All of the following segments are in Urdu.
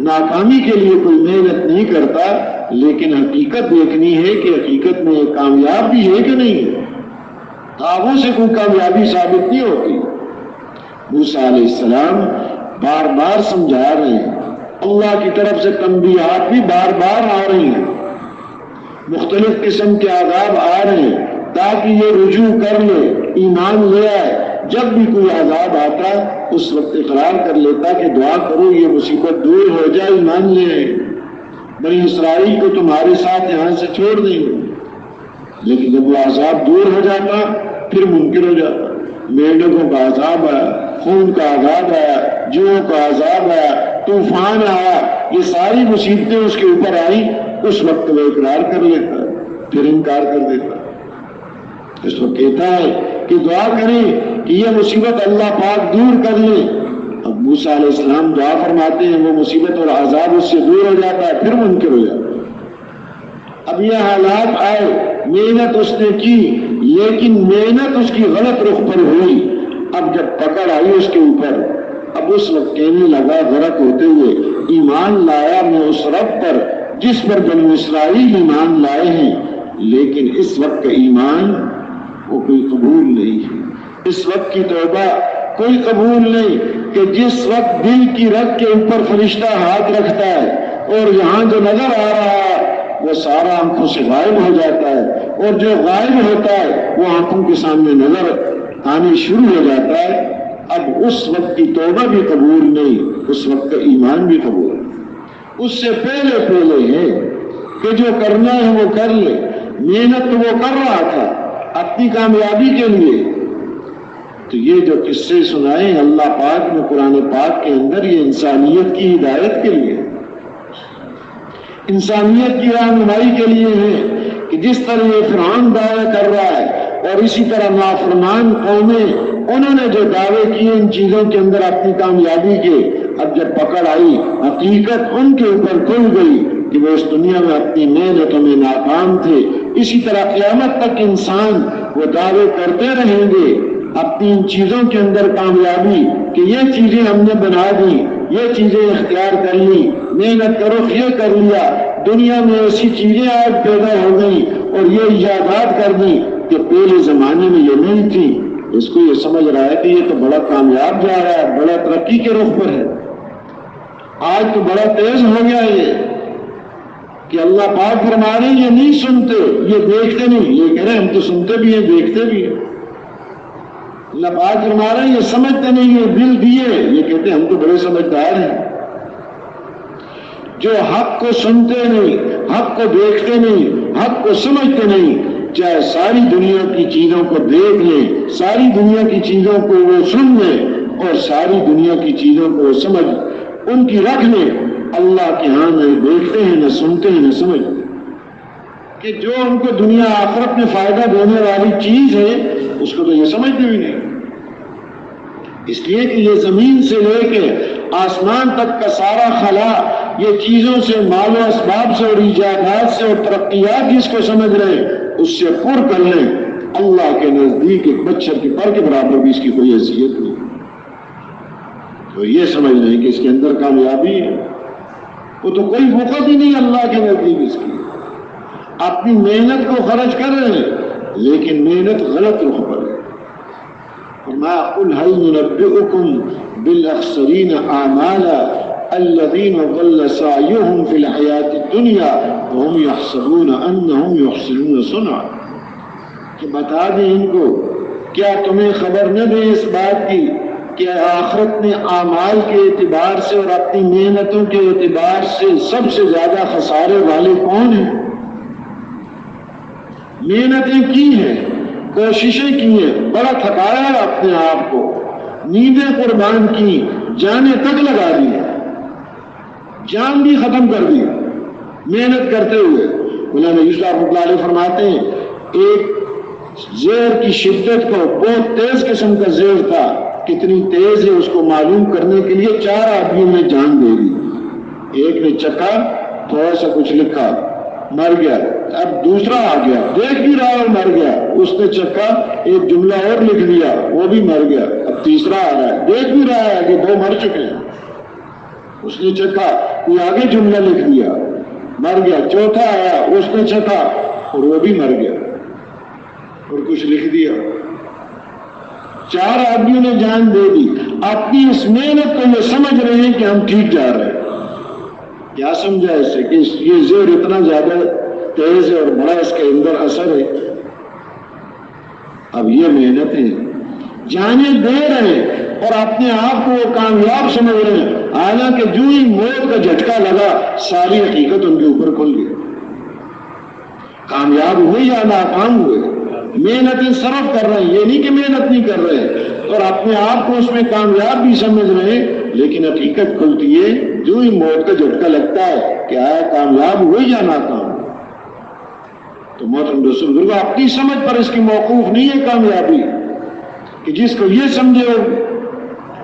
ناکامی کے لیے کوئی محنت نہیں کرتا، لیکن حقیقت دیکھنی ہے کہ حقیقت میں یہ کامیاب بھی ہے کہ نہیں ہے۔ خوابوں سے کوئی کامیابی ثابت نہیں ہوتی۔ موسیٰ علیہ السلام بار بار سمجھا رہے ہیں، اللہ کی طرف سے تنبیہات بھی بار بار آ رہی ہیں، مختلف قسم کے عذاب آ رہے ہیں تاکہ یہ رجوع کر لے، ایمان لے آئے۔ جب بھی کوئی عذاب آتا اس وقت اقرار کر لیتا کہ دعا کرو یہ مصیبت دور ہو جائے، ایمان لے آئے، بنی اسرائیل کو تمہارے ساتھ یہاں سے چھوڑ دیں گے۔ لیکن جب وہ عذاب دور ہو جاتا پھر منکر ہو جاتا۔ میڈکوں کا عذاب آیا، خون کا عذاب آیا، جوؤں کا عذاب آیا، طوفان آیا، یہ ساری مصیبتیں اس کے اوپر آئیں، اس وقت وہ اقرار کر لیتا پھر انکار کر دیتا۔ اس وقت کہتا ہے کہ دعا کریں کہ یہ مصیبت اللہ پاک دور کر لے۔ اب موسیٰ علیہ السلام دعا فرماتے ہیں، وہ مصیبت اور عذاب اس سے دور ہو جاتا ہے، پھر منکر ہو جاتا ہے۔ اب یہ حالات آئے، محنت اس نے کی لیکن محنت اس کی غلط رخ پر ہوئی۔ اب جب پکڑ آئی اس کے اوپر، اب اس وقت کہنے لگا غرق ہوتے ہوئے، ایمان لایا میں اس رب پر جس پر بنی اسرائیل ایمان لائے ہیں، لیکن اس وقت کا ایمان وہ کوئی قبول نہیں ہے، اس وقت کی توبہ کوئی قبول نہیں کہ جس وقت دل کی رگ کے اوپر فرشتہ ہاتھ رکھتا ہے اور یہاں جو نظر آ رہا ہے وہ سارا آنکھوں سے غائب ہو جاتا ہے، اور جو غائب ہوتا ہے وہ آنکھوں کے سامنے نظر آنے شروع ہو جاتا ہے۔ اب اس وقت کی توبہ بھی قبول نہیں، اس وقت کا ایمان بھی قبول نہیں۔ اس سے پہلے ہے کہ جو کرنا ہے وہ کر لے، محنت تو وہ کر رہا تھا اپنی کامیابی کے لیے۔ تو یہ جو قصے سنائے اللہ پاک نے قرآن پاک کے اندر، یہ انسانیت کی ہدایت کے لیے، انسانیت کی رہنمائی کے لیے ہے کہ جس طرح یہ فرعون دعوے کر رہا ہے اور اسی طرح نافرمان قومیں انہوں نے جو دعوے کیے ان چیزوں کے اندر اپنی کامیابی کے، اب جب پکڑ آئی حقیقت ان کے اوپر کھل گئی کہ وہ اس دنیا میں اپنی محنتوں میں ناکام تھے، اسی طرح قیامت تک انسان وہ دعوے کرتے رہیں گے اپنی ان چیزوں کے اندر کامیابی کہ یہ چیزیں ہم نے بنا دی، یہ چیزیں اختیار کر لی، محنت کرو یہ کر لیا، دنیا میں ایسی چیزیں آج پیدا ہو گئی اور یہ ایجادات کر دی کہ پہلے زمانے میں یہ نہیں تھی۔ اس کو یہ سمجھ رہا ہے کہ یہ تو بڑا کامیاب جا رہا ہے، بڑا ترقی کے رخ پر ہے، آج تو بڑا تیز ہو گیا یہ کہ اللہ پاک فرما رہے ہیں یہ نہیں سنتے، یہ دیکھتے نہیں، یہ کہہ رہے ہیں ہم تو سنتے بھی ہیں دیکھتے بھی ہیں۔ اللہ پاک فرما رہے ہیں یہ سمجھتے نہیں ہیں، دل دیے، یہ کہتے ہیں ہم تو بڑے سمجھدار ہیں۔ جو حق کو سنتے نہیں، حق کو دیکھتے نہیں، حق کو سمجھتے نہیں، چاہے ساری دنیا کی چیزوں کو دیکھ لیں، ساری دنیا کی چیزوں کو وہ سن لیں اور ساری دنیا کی چیزوں کو وہ سمجھ ان کی رکھ لیں، اللہ کے ہاں نہ دیکھتے ہیں نہ سنتے ہیں نہ سمجھتے ہیں کہ جو ان کو دنیا آخرت میں فائدہ دینے والی چیز ہے اس کو تو یہ سمجھتے بھی نہیں۔ اس لیے کہ یہ زمین سے لے کے آسمان تک کا سارا خلا یہ چیزوں سے، مال و اسباب سے اور ایجادات سے اور ترقیات جس کو سمجھ رہے اس سے پر کر لیں، اللہ کے نزدیک ایک مچھر کے پر کے برابر بھی اس کی کوئی حیثیت نہیں۔ تو یہ سمجھ رہے کہ اس کے اندر کامیابی ہے، وہ تو کوئی وقت ہی نہیں اللہ کے نزدیک اس کی۔ اپنی محنت کو خرچ کر رہے ہیں لیکن محنت غلط رخ پر ہے۔ فرمایا قل هل ننبئكم بالاخسرین اعمالا الذین ضل سعیهم فی الحیاة الدنیا وهم یحسبون انهم یحسنون صنعا، کہ بتا دیں ان کو، کیا تمہیں خبر نہ دیں اس بات کی کہ آخرت میں اعمال کے اعتبار سے اور اپنی محنتوں کے اعتبار سے سب سے زیادہ خسارے والے کون ہیں؟ محنتیں کی ہیں، کوششیں کی ہیں، بڑا تھکایا ہے اپنے آپ کو، نیندیں قربان کی، جانیں تک لگا دی، جان بھی ختم کر دی محنت کرتے ہوئے۔ مولانا یوسف رحمۃ اللہ علیہ فرماتے ہیں ایک زہر کی شدت کو، بہت تیز قسم کا زہر تھا، کتنی تیز ہے اس کو معلوم کرنے کے لیے 4 آدمیوں نے جان دے دی۔ ایک نے چکھا، تھوڑا سا کچھ لکھا، مر گیا، اب دوسرا آ گیا، دیکھ بھی رہا اور مر گیا، اس نے چکھا، ایک جملہ اور لکھ دیا، وہ بھی مر گیا، اب تیسرا آ رہا ہے، دیکھ بھی رہا ہے کہ 2 مر چکے ہیں۔ اس نے چکھا، کوئی آگے جملہ لکھ دیا، مر گیا۔ چوتھا آیا، اس نے چکھا اور وہ بھی مر گیا اور کچھ لکھ دیا۔ 4 آدمیوں نے جان دے دی۔ اپنی اس محنت کو یہ سمجھ رہے ہیں کہ ہم ٹھیک جا رہے ہیں۔ کیا سمجھا اس سے کہ یہ زہر اتنا زیادہ تیز ہے اور بڑا اس کے اندر اثر ہے۔ اب یہ محنتیں جانے دے رہے ہیں اور اپنے آپ کو وہ کامیاب سمجھ رہے ہیں، حالانکہ جو ہی موت کا جھٹکا لگا ساری حقیقت ان کے اوپر کھل گئی۔ کامیاب ہوئے یا ناکام ہوئے، محنتیں صرف کر رہے ہیں، یہ نہیں کہ محنت نہیں کر رہے ہیں، اور اپنے آپ کو اس میں کامیاب بھی سمجھ رہے ہیں، لیکن حقیقت کھلتی ہے جو ہی موت کا جھٹکا لگتا ہے کہ آیا کامیاب ہوئے یا ناکام۔ تو محترم رسول بزرگ اپنی سمجھ پر اس کی موقوف نہیں ہے کامیابی، کہ جس کو یہ سمجھے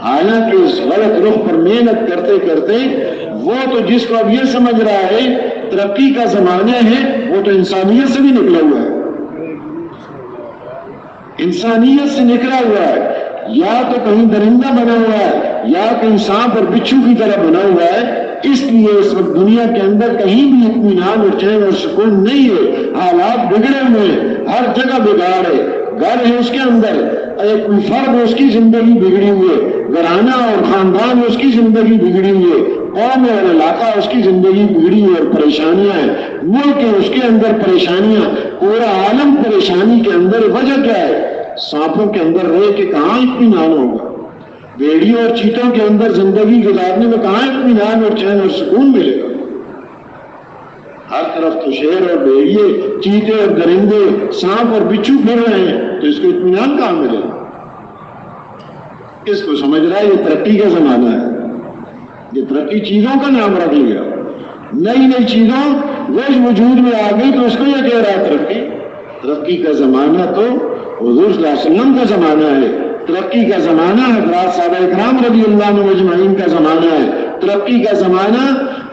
حالانکہ اس غلط رخ پر محنت کرتے کرتے وہ تو جس کو اب یہ سمجھ رہا ہے ترقی کا زمانہ ہے، وہ تو انسانیت سے بھی نکلا ہوا ہے، انسانیت سے نکلا ہوا ہے، یا تو کہیں درندہ بنا ہوا ہے یا کہیں سانپ اور بچھو کی طرح بنا ہوا ہے۔ اس لیے اس وقت دنیا کے اندر کہیں بھی اطمینان اور چین اور سکون نہیں ہے، حالات بگڑے ہوئے ہیں، ہر جگہ بگاڑ ہے، گھر ہے اس کے اندر ایک کوئی فرد اس کی زندگی بگڑی ہوئی ہے، گھرانہ اور خاندان اس کی زندگی بگڑی ہوئی ہے، قوم اور علاقہ اس کی زندگی بگڑی ہوئی اور پریشانیاں ہیں، ملک ہے اس کے اندر پریشانیاں، پورا عالم پریشانی کے اندر۔ وجہ کیا ہے؟ سانپوں کے اندر رہ کے کہاں اطمینان ہوگا، بھیڑیوں اور چیتوں کے اندر زندگی گزارنے میں کہاں اطمینان اور چین اور سکون ملے گا؟ ہر طرف تو شیر اور بھیڑیے، چیتے اور درندے، سانپ اور بچھو پھر رہے ہیں، تو اس کو اطمینان کہاں ملے گا؟ اس کو سمجھ رہا ہے یہ ترقی کا زمانہ ہے، یہ ترقی چیزوں کا نام رکھ لیا، نئی نئی چیزوں روز وجود میں آ گئی تو اس کو یہ کہہ رہا ہے ترقی۔ ترقی کا زمانہ تو حضور صلی اللہ علیہ وسلم کا زمانہ ہے، ترقی کا زمانہ حضرات صحابہ اکرام رضی اللہ عنہم اجمعین کا زمانہ ہے، ترقی کا زمانہ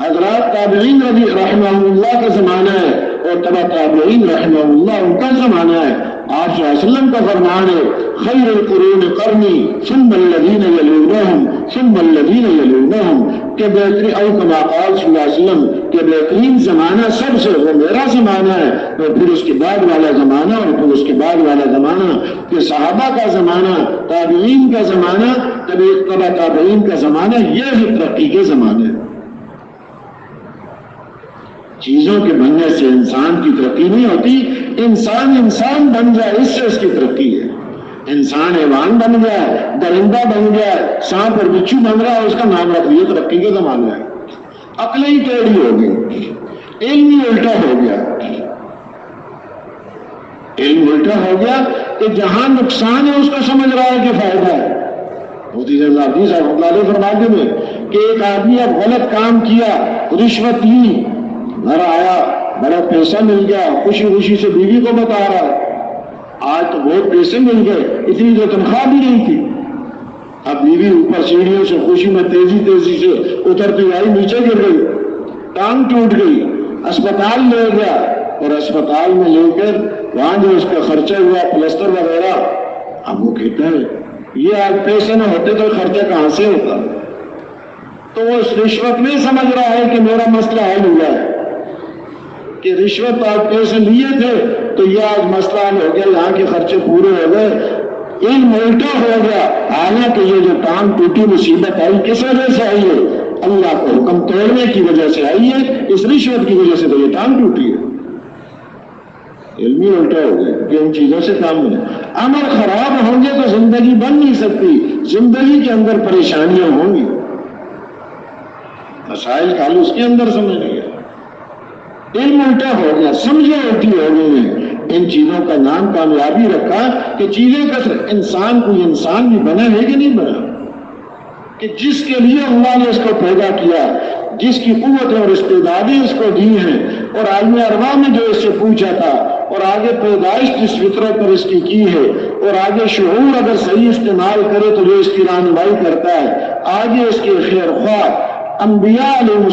حضرات تابعین رحمہ اللہ کا زمانہ ہے، اور تبع تابعین رحمہ اللہ ان کا زمانہ ہے۔ آپ صلی اللہ علیہ وسلم کا فرمان ہے خیر القرون قرنی ثم الذین یلونہم ثم الذین یلونہم، کہ بہترین او کما قال صلی اللہ علیہ وسلم کہ بہترین زمانہ سب سے وہ میرا زمانہ ہے، اور پھر اس کے بعد والا زمانہ، اور پھر اس کے بعد والا زمانہ، کہ صحابہ کا زمانہ، تابعین کا زمانہ، تبع تابعین کا زمانہ، یہ ہے ترقی کے زمانے۔ چیزوں کے بننے سے انسان کی ترقی نہیں ہوتی، انسان بن جائے اس سے اس کی ترقی ہے۔ انسان حیوان بن گیا، درندہ بن گیا، سانپ اور بچھو بن رہا ہے، اس کا نام رکھ لیا ترقی کا زمانہ ہے۔ عقل ہی ٹیڑھی ہو گئی، علم ہی الٹا ہو گیا، علم الٹا ہو گیا کہ جہاں نقصان ہے اس کو سمجھ رہا ہے کہ فائدہ ہے۔ مفتی صاحب اللہ علیہ فرماتے ہیں کہ ایک آدمی اب غلط کام کیا، رشوت لی، گھر آیا، بڑا پیسہ مل گیا، خوشی خوشی سے بیوی کو بتا رہا ہے آج تو بہت پیسے مل گئے، اتنی تو تنخواہ بھی نہیں تھی۔ اب بیوی اوپر سیڑھیوں سے خوشی میں تیزی سے اترتی آئی، نیچے گر گئی، ٹانگ ٹوٹ گئی، اسپتال لے گیا، اور اسپتال میں لے کر وہاں جو اس کا خرچہ ہوا پلسٹر وغیرہ، اب وہ کہتا ہے یہ آج پیسے نہ ہوتے تو خرچہ کہاں سے ہوتا؟ تو وہ اس رشوت میں سمجھ رہا ہے کہ میرا مسئلہ حل ہوا ہے، کہ رشوت آج پیسے لیے تھے تو یہ آج مسئلہ حل ہو گیا، یہاں کے خرچے پورے ہو گئے، علم الٹا ہو گیا۔ حالانکہ یہ جو ٹانگ ٹوٹی مصیبت آئی کس وجہ سے آئی ہے؟ اللہ کو حکم توڑنے کی وجہ سے آئی ہے، اس رشوت کی وجہ سے تو یہ ٹانگ ٹوٹی ہے۔ علم ہی الٹا ہو گیا کہ ان چیزوں سے کام نہیں۔ عمل خراب ہوں گے تو زندگی بن نہیں سکتی، زندگی کے اندر پریشانیاں ہوں گی، مسائل حل اس کے اندر سمجھ نہیں گیا، علم الٹا ہو گیا، سمجھے الٹی ہو گئی ہیں۔ ان چیزوں کا نام کامیابی رکھا کہ چیزیں کثرت، انسان کوئی انسان بھی بنا ہے کہ نہیں بنا، کہ جس کے لیے اللہ نے اس کو پیدا کیا، جس کی قوت اور استعدادیں اس کو دی ہیں، اور عالم ارواح نے جو اس سے پوچھا تھا، اور آگے پیدائش جس فطرت پر اس کی ہے، اور آگے شعور اگر صحیح استعمال کرے تو جو اس کی رہنمائی کرتا ہے، آگے اس کے خیر خواہ انبیاء علیہ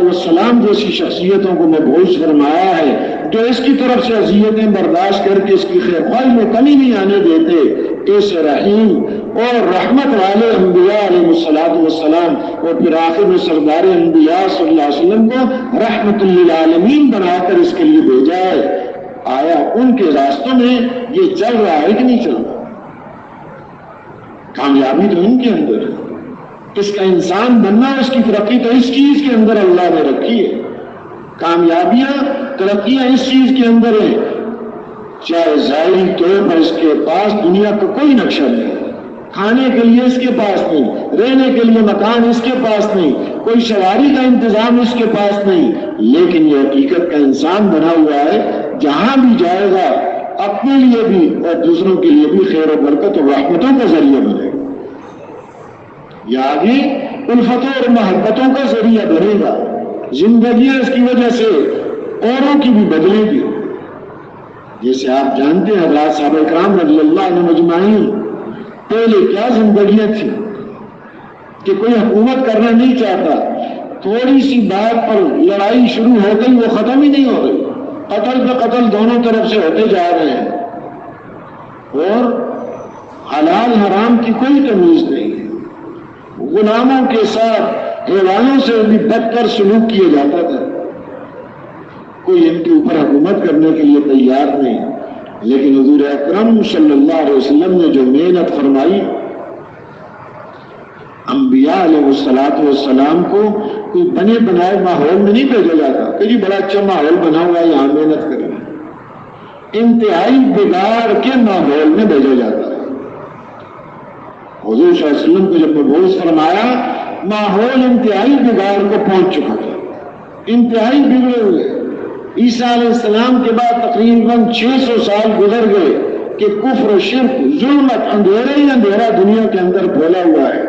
السلام جیسی شخصیتوں کو مبعوث فرمایا ہے، جو اس کی طرف سے اذیتیں برداشت کر کے اس کی خیر خواہی میں کمی نہیں آنے دیتے، ایسے رحیم اور رحمت والے انبیاء علیہ السلام اور پھر آخر میں سردار انبیاء صلی اللہ علیہ وسلم کو رحمت للعالمین بنا کر اس کے لیے بھیجا ہے. آیا ان کے راستوں میں یہ چل رہا ہے کہ نہیں چل رہا؟ کامیابی تو ان کے اندر ہے. اس کا انسان بننا، اس کی ترقی تو اس چیز کے اندر اللہ نے رکھی ہے. کامیابیاں ترقیاں اس چیز کے اندر ہیں. چاہے ظاہری طور پر اس کے پاس دنیا کا کوئی نقشہ نہیں، کھانے کے لیے اس کے پاس نہیں، رہنے کے لیے مکان اس کے پاس نہیں، کوئی سواری کا انتظام اس کے پاس نہیں، لیکن یہ حقیقت کا انسان بنا ہوا ہے. جہاں بھی جائے گا اپنے لیے بھی اور دوسروں کے لیے بھی خیر و برکت اور رحمتوں کا ذریعہ بنے گا. یہ آگے الفتوں اور محبتوں کا ذریعہ بنے گا. زندگیاں اس کی وجہ سے اوروں کی بھی بدلے گی. جیسے آپ جانتے ہیں حضرات صحابہ اکرام رضی اللہ عنہ مجمعین پہلے کیا زندگیاں تھیں کہ کوئی حکومت کرنا نہیں چاہتا، تھوڑی سی بات پر لڑائی شروع ہو گئی وہ ختم ہی نہیں ہو گئی، قتل پہ قتل دونوں طرف سے ہوتے جا رہے ہیں اور حلال حرام کی کوئی تمیز نہیں ہے. غلاموں کے ساتھ حیوانوں سے بھی بدتر سلوک کیا جاتا تھا. کوئی ان کے اوپر حکومت کرنے کے لیے تیار نہیں. لیکن حضور اکرم صلی اللہ علیہ وسلم نے جو محنت فرمائی، انبیاء علیہ السلام کو کوئی بنے بنائے ماحول میں نہیں بھیجا جاتا کہ جی بڑا اچھا ماحول بنا ہوا ہے یہاں محنت کریں. انتہائی بگاڑ کے ماحول میں بھیجا جاتا ہے. حضور صلی اللہ علیہ وسلم کو جب مبعوث فرمایا، ماحول انتہائی بگاڑ کو پہنچ چکا تھا، انتہائی بگڑے ہوئے. عیسیٰ علیہ السلام کے بعد تقریباً 600 سال گزر گئے کہ کفر و شرک، ظلمت، اندھیرے ہی اندھیرا دنیا کے اندر پھیلا ہوا ہے.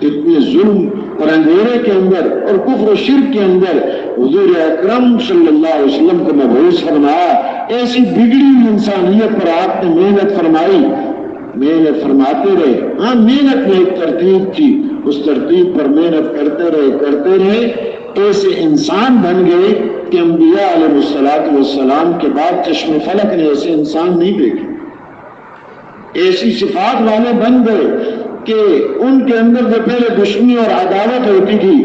اتنے ظلم اور اندھیرے کے اندر اور کفر و شرک کے اندر حضور اکرم صلی اللہ علیہ وسلم کو مبعوث فرمایا. ایسی بگڑی ہوئی انسانیت پر آپ نے محنت فرمائی. محنت فرماتے رہے. ہاں محنت میں ایک ترتیب تھی، اس ترتیب پر محنت کرتے رہے ایسے انسان بن گئے کہ انبیاء علیہ السلام کے بعد چشم فلک نے ایسے انسان نہیں دیکھے. ایسی صفات والے بن گئے کہ ان کے اندر جو پہلے دشمنی اور عداوت ہوتی تھی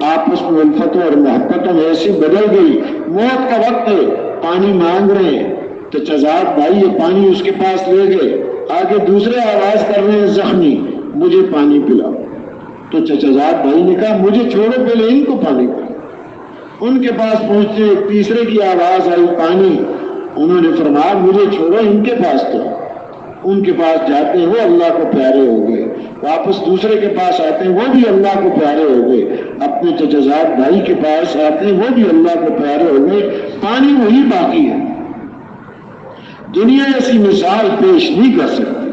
آپس میں الفتوں اور محبتوں میں ایسی بدل گئی. موت کا وقت ہے، پانی مانگ رہے ہیں تو چچا بھائی یہ پانی اس کے پاس لے گئے. آگے دوسرے آواز کر رہے ہیں زخمی، مجھے پانی پلاؤ. تو چچا بھائی نے کہا مجھے چھوڑو، پہلے ان کو پانی پلاؤ. ان کے پاس پہنچتے تیسرے کی آواز آئی پانی. انہوں نے فرمایا مجھے چھوڑو، ان کے پاس تو. ان کے پاس جاتے ہیں وہ اللہ کو پیارے ہو گئے. واپس دوسرے کے پاس آتے ہیں وہ بھی اللہ کو پیارے ہو گئے. اپنے چچا بھائی کے پاس آتے ہیں وہ بھی اللہ کو پیارے ہو گئے. پانی وہی باقی ہے. دنیا ایسی مثال پیش نہیں کر سکتی.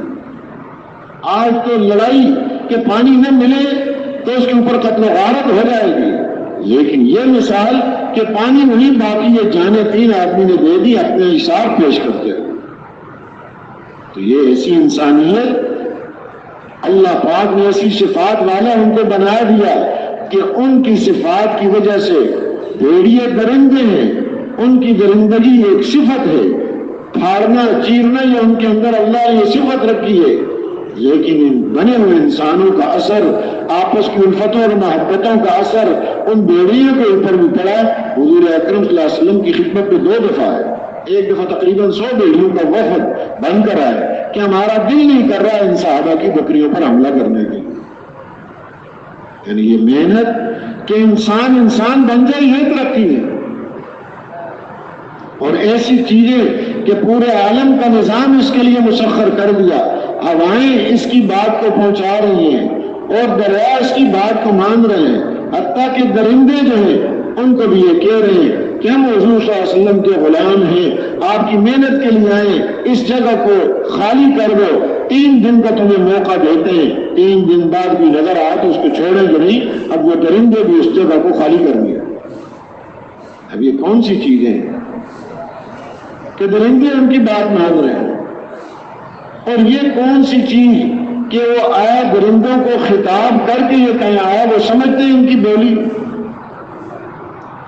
آج تو لڑائی کہ پانی نہ ملے تو اس کے اوپر قتل و غارت ہو جائے گی، لیکن یہ مثال کہ پانی وہی باقی ہے، جانے 3 آدمی نے دے دی، اپنے حساب پیش کرتے ہیں. تو یہ ایسی انسانیت اللہ پاک نے ایسی صفات والا ان کو بنا دیا کہ ان کی صفات کی وجہ سے بھیڑیے درندے ہیں، ان کی درندگی ایک صفت ہے. پھاڑنا چیرنا یہ ان کے اندر اللہ نے یہ صفت رکھی ہے. لیکن ان بنے ہوئے انسانوں کا اثر، آپس کی الفتوں اور محبتوں کا اثر ان بیڑیوں کے اوپر بھی پڑا. حضور اکرم صلی اللہ علیہ وسلم کی خدمت میں 2 دفعہ ہے. ایک دفعہ تقریباً 100 بیڑیوں کا وفد بن کر آئے کہ ہمارا دل نہیں کر رہا ان صحابہ کی بکریوں پر حملہ کرنے کی. یعنی یہ محنت کہ انسان بن جائے، یہ ترقی ہے. اور ایسی چیزیں کہ پورے عالم کا نظام اس کے لیے مسخر کر دیا. ہوائیں اس کی بات کو پہنچا رہی ہیں اور دریا اس کی بات کو مان رہے ہیں. حتیٰ کہ درندے جو ہیں ان کو بھی یہ کہہ رہے ہیں کہ ہم حضور صلی اللہ علیہ وسلم کے غلام ہیں، آپ کی محنت کے لیے آئے، اس جگہ کو خالی کر دو. 3 دن کا تمہیں موقع دیتے ہیں، 3 دن بعد بھی نظر آیا تو اس کو چھوڑیں گے نہیں. اب وہ درندے بھی اس جگہ کو خالی کر دیا. اب یہ کون سی چیزیں ہیں کہ درندے ان کی بات مان رہے ہیں؟ اور یہ کون سی چیز کہ وہ آیا درندوں کو خطاب کر کے یہ کہیں آیا، وہ سمجھتے ہیں ان کی بولی.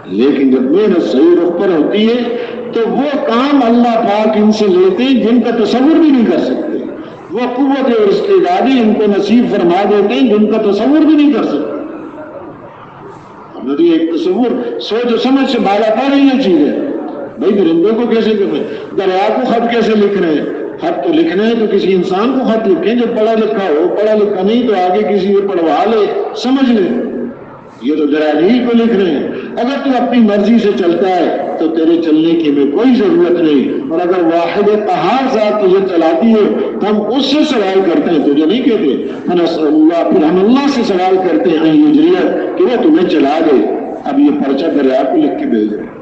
لیکن جب محنت صحیح رخ پر ہوتی ہے تو وہ کام اللہ پاک ان سے لیتے ہیں جن کا تصور بھی نہیں کر سکتے. وہ قوت اور استعدادی ان کو نصیب فرما دیتے ہیں جن کا تصور بھی نہیں کر سکتے. ہماری ایک تصور سوچ و سمجھ سے بالا پا رہی ہے چیزیں. بھائی درندوں کو کیسے کر رہے ہیں, دریا کو خط کیسے لکھ رہے ہیں؟ خط تو لکھنا ہے تو کسی انسان کو خط لکھیں جو پڑھا لکھا ہو, پڑھا لکھا نہیں تو آگے کسی کو پڑھوا لے, سمجھ لے. یہ تو جراحی کو لکھ رہے ہیں. اگر تو اپنی مرضی سے چلتا ہے تو تیرے چلنے کی میں کوئی ضرورت نہیں, اور اگر واحد قہار ذات تجھے چلاتی ہے تو ہم اس سے سوال کرتے ہیں, تجھے نہیں کہتے. پھر ہم اللہ سے سوال کرتے ہیں کہ وہ تمہیں چلا دے. اب یہ پرچہ دریا کو لکھ کے بھیج رہے.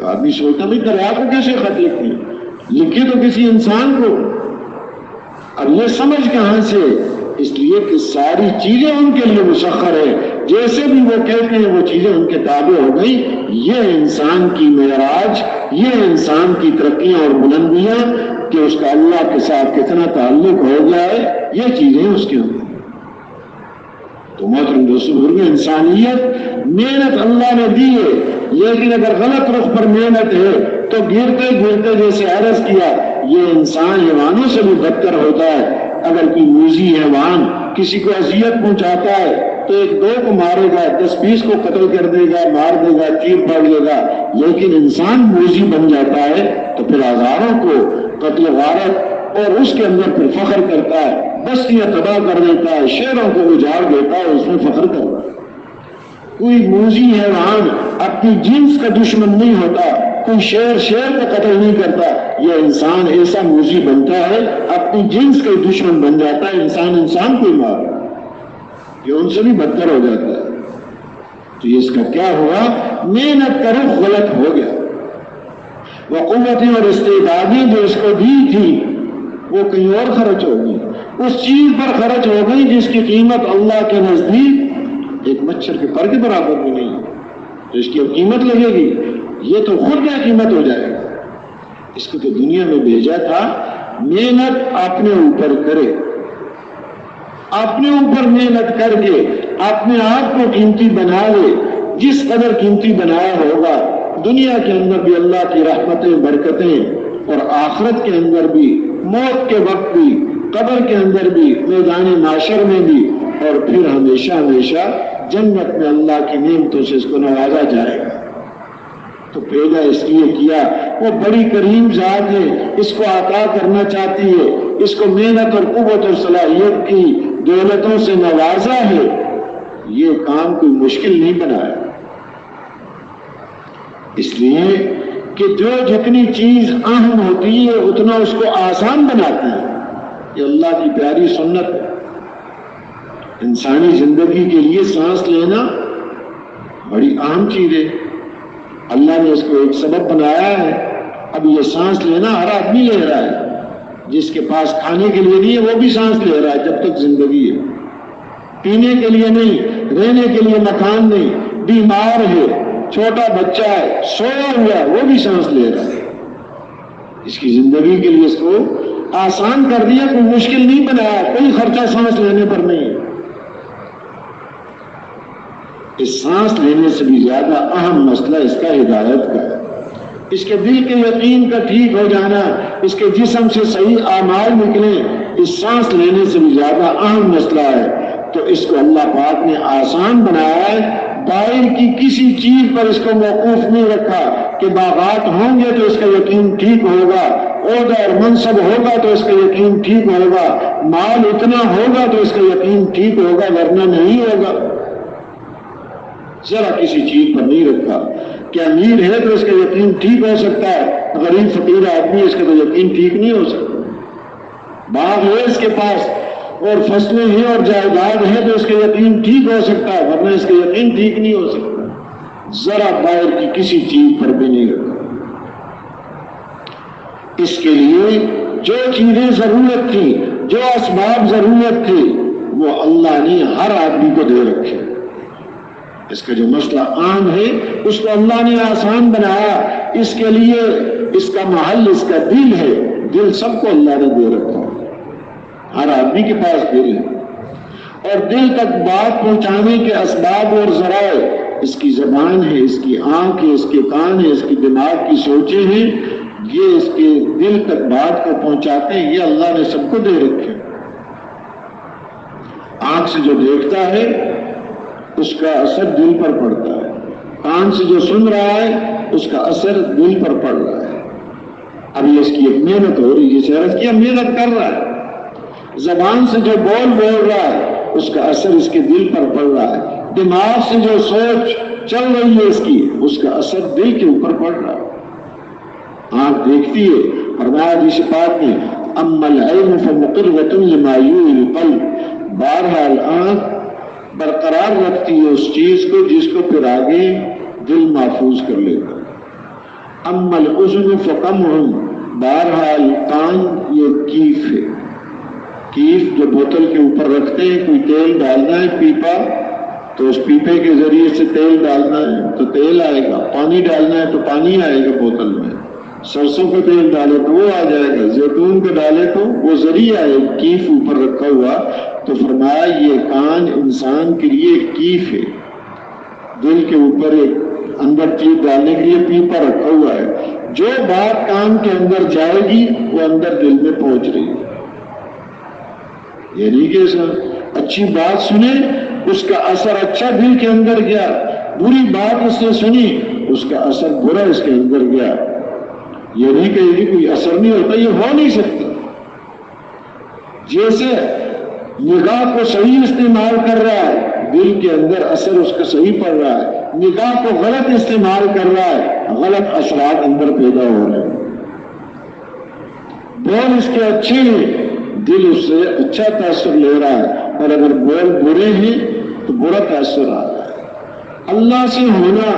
آدمی سوچتا بھائی دریا کو کیسے خط لکھیں, لکھے تو کسی انسان کو. اب یہ سمجھ کہاں سے؟ اس لیے کہ ساری چیزیں ان کے لیے مسخر ہے. جیسے بھی وہ کہتے ہیں وہ چیزیں ان کے تابع ہو گئی. یہ انسان کی معراج, یہ انسان کی ترقیاں اور بلندیاں کہ اس کا اللہ کے ساتھ کتنا تعلق ہو جائے, یہ چیزیں اس کے اندر. تو محترم دوستو, انسانیت محنت اللہ نے دی ہے, لیکن اگر غلط رخ پر محنت ہے تو گرتے گرتے جیسے عرض کیا یہ انسان حیوانوں سے بھی بدتر ہوتا ہے. اگر کوئی موذی حیوان کسی کو اذیت پہنچاتا ہے تو 1-2 کو مارے گا, 10-20 کو قتل کر دے گا, مار دے گا, چیر پھاڑ دے گا. لیکن انسان موذی بن جاتا ہے تو پھر ہزاروں کو قتل غارت اور اس کے اندر پھر فخر کرتا ہے, بستیاں تباہ کر دیتا ہے, شہروں کو اجاڑ دیتا ہے, اس میں فخر کرتا ہے. کوئی موذی حیوان اپنی جنس کا دشمن نہیں ہوتا, کوئی شیر کو قتل نہیں کرتا. یہ انسان ایسا موذی بنتا ہے, اپنی جنس کا دشمن بن جاتا ہے. انسان کو ہی مار, یہ ان سے بھی بدتر ہو جاتا ہے. تو اس کا کیا ہوا؟ محنت کا رخ غلط ہو گیا. وہ قوتیں اور استعدادیں جو اس کو دی تھی وہ کہیں اور خرچ ہو گئی, اس چیز پر خرچ ہو گئی جس کی قیمت اللہ کے نزدیک ایک مچھر کے پر کے برابر بھی نہیں ہے. تو اس کی قیمت لگے گی, یہ تو خود بے قیمت ہو جائے گا. اس کو تو دنیا میں بھیجا تھا محنت اپنے اوپر کرے, اپنے اوپر محنت کر کے اپنے آپ کو قیمتی بنا لے. جس قدر قیمتی بنایا ہوگا دنیا کے اندر بھی اللہ کی رحمتیں برکتیں اور آخرت کے اندر بھی, موت کے وقت بھی, قبر کے اندر بھی, میدان معاشر میں بھی, اور پھر ہمیشہ ہمیشہ جنت میں اللہ کی نعمتوں سے اس کو نوازا جائے گا. تو پیدا اس لیے کیا, وہ بڑی کریم ذات ہے, اس کو عطا کرنا چاہتی ہے, اس کو محنت اور قوت اور صلاحیت کی دولتوں سے نوازا ہے. یہ کام کوئی مشکل نہیں بنایا, اس لیے کہ جو جتنی چیز اہم ہوتی ہے اتنا اس کو آسان بناتی ہے. یہ اللہ کی پیاری سنت ہے. انسانی زندگی کے لیے سانس لینا بڑی اہم چیز ہے. اللہ نے اس کو ایک سبب بنایا ہے. اب یہ سانس لینا ہر آدمی لے رہا ہے, جس کے پاس کھانے کے لیے نہیں ہے وہ بھی سانس لے رہا ہے جب تک زندگی ہے. پینے کے لیے نہیں, رہنے کے لیے مکان نہیں, بیمار ہے, چھوٹا بچہ ہے, سویا ہوا ہے, وہ بھی سانس لے رہا ہے. اس کی زندگی کے لیے اس کو آسان کر دیا, کوئی مشکل نہیں بنایا, کوئی خرچہ سانس لینے پر نہیں. اس سانس لینے سے بھی زیادہ اہم مسئلہ اس کا ہدایت کا ہے. اس کے دل کے یقین کا ٹھیک ہو جانا, اس کے جسم سے صحیح اعمال نکلیں, اس سانس لینے سے بھی زیادہ اہم مسئلہ ہے. تو اس کو اللہ پاک نے آسان بنایا ہے. باہر کی کسی چیز پر اس کو موقوف نہیں رکھا کہ باغات ہوں گے تو اس کا یقین ٹھیک ہوگا, عہدہ اور منصب ہوگا تو اس کا یقین ٹھیک ہوگا, مال اتنا ہوگا تو اس کا یقین ٹھیک ہوگا, ورنہ نہیں ہوگا. ذرا کسی چیز پر نہیں رکھا کہ امیر ہے تو اس کا یقین ٹھیک ہو سکتا ہے, غریب فقیر آدمی اس کا تو یقین ٹھیک نہیں ہو سکتا. باغ ہے اس کے پاس اور فصلیں ہیں اور جائیداد ہے تو اس کا یقین ٹھیک ہو سکتا ہے, ورنہ اس کا یقین ٹھیک نہیں ہو سکتا. ذرا باہر کی کسی چیز پر بھی نہیں رکھا. اس کے لیے جو چیزیں ضرورت تھی, جو اسباب ضرورت تھے, وہ اللہ نے ہر آدمی کو دے رکھے. اس کا جو مسئلہ عام ہے اس کو اللہ نے آسان بنایا. اس کے لیے اس کا محل اس کا دل ہے, دل سب کو اللہ نے دے رکھا. ہر آدمی کے پاس دل ہے, اور دل تک بات پہنچانے کے اسباب اور ذرائع اس کی زبان ہے, اس کی آنکھ ہے, اس کے کان ہے, اس کی دماغ کی سوچیں ہیں. یہ اس کے دل تک بات کو پہنچاتے ہیں، یہ اللہ نے سب کو دے رکھے۔ آنکھ سے جو دیکھتا ہے اس کا اثر دل پر پڑتا ہے، کان سے جو سن رہا ہے اس کا اثر دل پر پڑ رہا ہے۔ اب یہ اس کی ایک محنت ہو رہی ہے، جسے عرض کیا محنت کر رہا ہے۔ زبان سے جو بول رہا ہے اس کا اثر اس کے دل پر پڑ رہا ہے۔ دماغ سے جو سوچ چل رہی ہے اس کی، اس کا اثر دل کے اوپر پڑ رہا ہے۔ آنکھ دیکھتی ہے، فرمایا حدیث پاک میں اما العین فمقرۃ لما یوحی القلب، بہرحال آنکھ برقرار رکھتی ہے اس چیز کو جس کو پھر آگے دل محفوظ کر لے گا۔ اما الاذن فقمع، بہرحال کان یہ کیف ہے، کیف جو بوتل کے اوپر رکھتے ہیں، کوئی تیل ڈالنا ہے پیپا تو اس پیپے کے ذریعے سے تیل ڈالنا ہے تو تیل آئے گا، پانی ڈالنا ہے تو پانی آئے گا بوتل میں، سرسوں کا تیل ڈالے تو وہ آ جائے گا، زیتون کا ڈالے تو وہ ذریعہ ہے، کیف اوپر رکھا ہوا۔ تو فرمایا یہ کان انسان کے لیے کیف ہے، دل کے اوپر ایک اندر چیز ڈالنے کے لیے پیپا رکھا ہوا ہے، جو بات کان کے اندر جائے گی وہ اندر دل میں پہنچ رہی ہے۔ یعنی کہ اچھی بات سنے اس کا اثر اچھا دل کے اندر گیا، بری بات اس نے سنی اس کا اثر برا اس کے اندر گیا۔ یہ نہیں کہ یہ کوئی اثر نہیں ہوتا، یہ ہو نہیں سکتا۔ جیسے نگاہ کو صحیح استعمال کر رہا ہے، دل کے اندر اثر اس کا صحیح پڑ رہا ہے، نگاہ کو غلط استعمال کر رہا ہے، غلط اثرات اندر پیدا ہو رہے ہیں۔ بول اس کے اچھے ہیں، دل اس سے اچھا تاثر لے رہا ہے، اور اگر بول برے ہیں تو برا تاثر آ رہا ہے۔ اللہ سے ہونا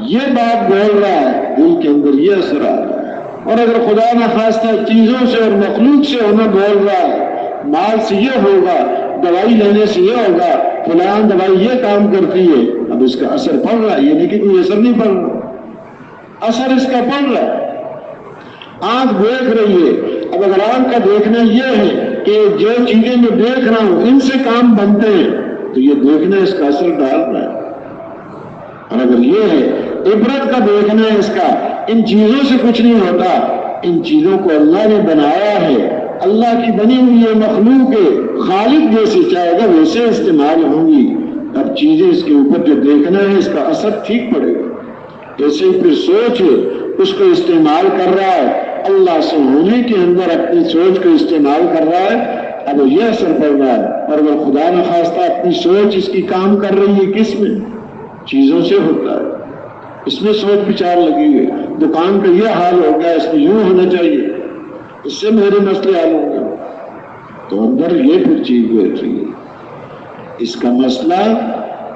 یہ بات بول رہا ہے، دل کے اندر یہ اثر آ رہا ہے، اور اگر خدا نخواستہ چیزوں سے اور مخلوق سے ہونا بول رہا ہے، مال سے یہ ہوگا، دوائی لینے سے یہ ہوگا، فلاں دوائی یہ کام کرتی ہے، اب اس کا اثر پڑ رہا ہے، یہ نہیں کہ کوئی اثر نہیں پڑ رہا، اثر اس کا پڑ رہا ہے۔ آنکھ دیکھ رہی ہے، اب اگر آنکھ کا دیکھنا یہ ہے کہ جو چیزیں میں دیکھ رہا ہوں ان سے کام بنتے ہیں تو یہ دیکھنا اس کا اثر ڈال رہا ہے، اور اگر یہ ہے عبرت کا دیکھنا ہے اس کا، ان چیزوں سے کچھ نہیں ہوتا، ان چیزوں کو اللہ نے بنایا ہے، اللہ کی بنی ہوئی یہ مخلوق ہے، خالق جیسے چاہے گا ویسے استعمال ہوں گی، اب چیزیں اس کے اوپر جو دیکھنا ہے اس کا اثر ٹھیک پڑے گا۔ ایسے ہی پھر سوچ ہے، اس کو استعمال کر رہا ہے، اللہ سے ہونے کے اندر اپنی سوچ کو استعمال کر رہا ہے، اب یہ اثر پڑ رہا ہے۔ اور اگر خدا نخواستہ اپنی سوچ اس کی کام کر رہی ہے کس میں؟ چیزوں سے ہوتا ہے، اس میں سوچ بچار لگی ہے، دکان کا یہ حال ہو گیا، اس میں یوں ہونا چاہیے، اس سے میرے مسئلے حل ہوں گے، تو اندر یہ پھر چیز بیٹھ رہی ہے۔ اس کا مسئلہ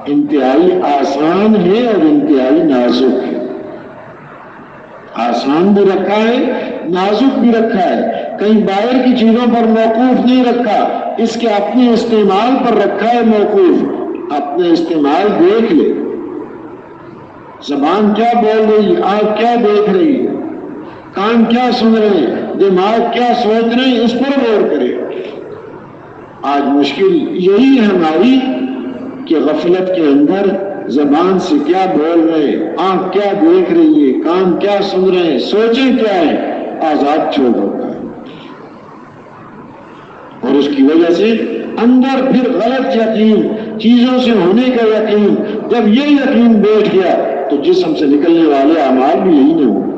انتہائی آسان ہے اور انتہائی نازک ہے، آسان بھی رکھا ہے، نازک بھی رکھا ہے، کہیں باہر کی چیزوں پر موقوف نہیں رکھا، اس کے اپنے استعمال پر رکھا ہے موقوف، اپنے استعمال دیکھ لے، زبان کیا بول رہی ہے، آنکھ کیا دیکھ رہی ہے، کان کیا سن رہے ہیں، دماغ کیا سوچ رہے ہیں، اس پر غور کرے۔ آج مشکل یہی ہے ہماری کہ غفلت کے اندر زبان سے کیا بول رہے ہیں، آنکھ کیا دیکھ رہی ہے، کان کیا سن رہے ہیں، سوچیں کیا ہے، آزاد چھوڑ ہوتا ہے، اور اس کی وجہ سے اندر پھر غلط یقین، چیزوں سے ہونے کا یقین، جب یہ یقین بیٹھ گیا تو جسم سے نکلنے والے اعمال بھی یہی نہیں ہوں،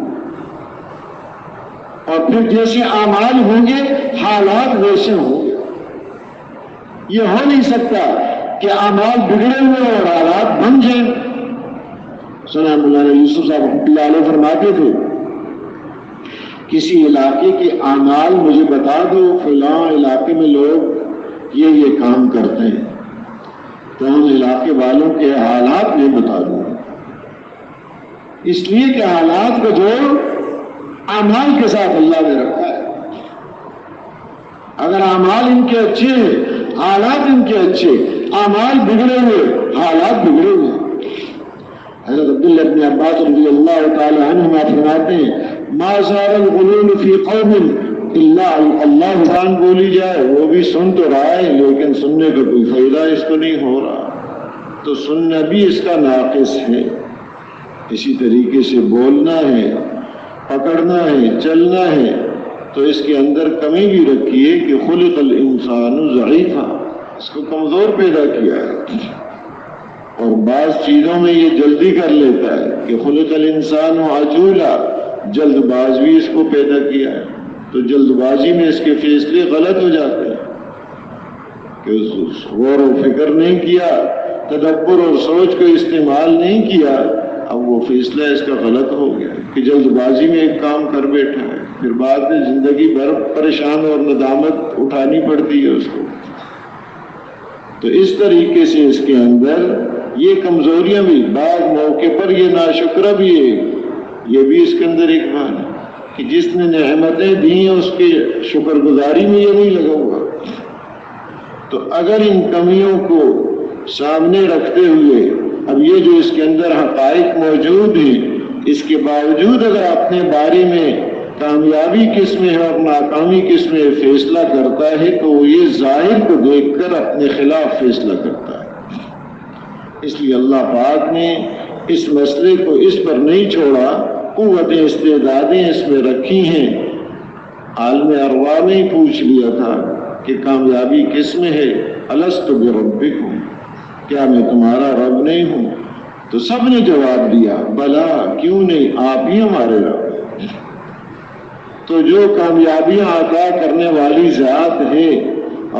اور پھر جیسے اعمال ہوں گے حالات ویسے ہوں گے۔ یہ ہو نہیں سکتا کہ اعمال بگڑے ہوئے اور حالات بن جائیں۔ سنا مولانا یوسف صاحب رحمۃ اللہ علیہ فرماتے تھے، کسی علاقے کے اعمال مجھے بتا دو، فلاں علاقے میں لوگ یہ کام کرتے ہیں، تو ان علاقے والوں کے حالات میں بتا دوں، اس لیے کہ حالات کا جوڑ اعمال کے ساتھ اللہ نے رکھا ہے۔ اگر اعمال ان کے اچھے ہیں، حالات ان کے اچھے، اعمال بگڑے ہوئے، حالات بگڑے ہوئے۔ حضرت عبداللہ بن عباس رضی اللہ تعالی عنہما فرماتے ہیں، ما زار الغلول فی قوم الا اللہ قرآن بولی جائے وہ بھی سن تو رہا ہے لیکن سننے کا کوئی فائدہ اس کو نہیں ہو رہا، تو سننا بھی اس کا ناقص ہے۔ اسی طریقے سے بولنا ہے، پکڑنا ہے، چلنا ہے، تو اس کے اندر کمی بھی رکھیے کہ خلق الانسان ضعیفا، اس کو کمزور پیدا کیا ہے، اور بعض چیزوں میں یہ جلدی کر لیتا ہے کہ خلق الانسان عجولا، جلد باز بھی اس کو پیدا کیا ہے، تو جلد بازی میں اس کے فیصلے غلط ہو جاتے ہیں کہ غور و فکر نہیں کیا، تدبر اور سوچ کو استعمال نہیں کیا، اب وہ فیصلہ اس کا غلط ہو گیا کہ جلد بازی میں ایک کام کر بیٹھا ہے، پھر بعد میں زندگی بھر پریشان اور ندامت اٹھانی پڑتی ہے اس کو۔ تو اس طریقے سے اس کے اندر یہ کمزوریاں بھی، بعض موقع پر یہ ناشکرہ بھی ہے، یہ بھی اس کے اندر ایک بات ہے کہ جس نے نعمتیں دی ہیں اس کے شکر گزاری میں یہ نہیں لگا ہوا۔ تو اگر ان کمیوں کو سامنے رکھتے ہوئے اب یہ جو اس کے اندر حقائق موجود ہیں، اس کے باوجود اگر اپنے بارے میں کامیابی کس میں ہے اور ناکامی کس میں فیصلہ کرتا ہے، تو وہ یہ ظاہر کو دیکھ کر اپنے خلاف فیصلہ کرتا ہے۔ اس لیے اللہ پاک نے اس مسئلے کو اس پر نہیں چھوڑا، قوتیں استعدادیں اس میں رکھی ہیں۔ عالم ارواح نے ہی پوچھ لیا تھا کہ کامیابی کس میں ہے، الست بربکم، کیا میں تمہارا رب نہیں ہوں؟ تو سب نے جواب دیا بلا، کیوں نہیں، آپ ہی ہمارے رب۔ تو جو کامیابیاں عطا کرنے والی ذات ہے